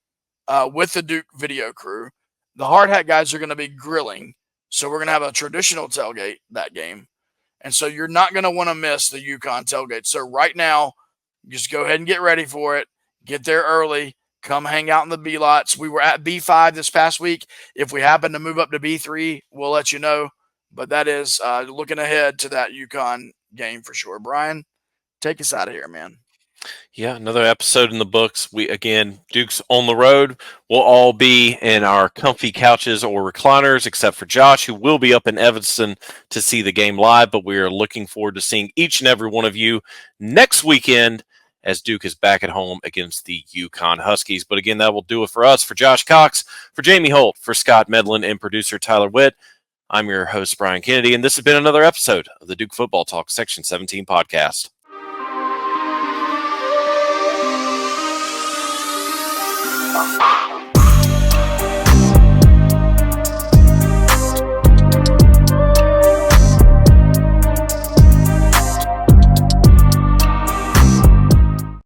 with the Duke video crew. The Hard Hat guys are going to be grilling. So we're going to have a traditional tailgate that game. And so you're not going to want to miss the UConn tailgate. So right now, just go ahead and get ready for it. Get there early. Come hang out in the B lots. We were at B5 this past week. If we happen to move up to B3, we'll let you know. But that is looking ahead to that UConn game for sure. Brian, take us out of here, man. Yeah, another episode in the books. Duke's on the road. We'll all be in our comfy couches or recliners, except for Josh, who will be up in Evanston to see the game live. But we are looking forward to seeing each and every one of you next weekend as Duke is back at home against the UConn Huskies. But again, that will do it for us. For Josh Cox, for Jamie Holt, for Scott Medlin, and producer Tyler Witt, I'm your host, Brian Kennedy, and this has been another episode of the Duke Football Talk Section 17 podcast.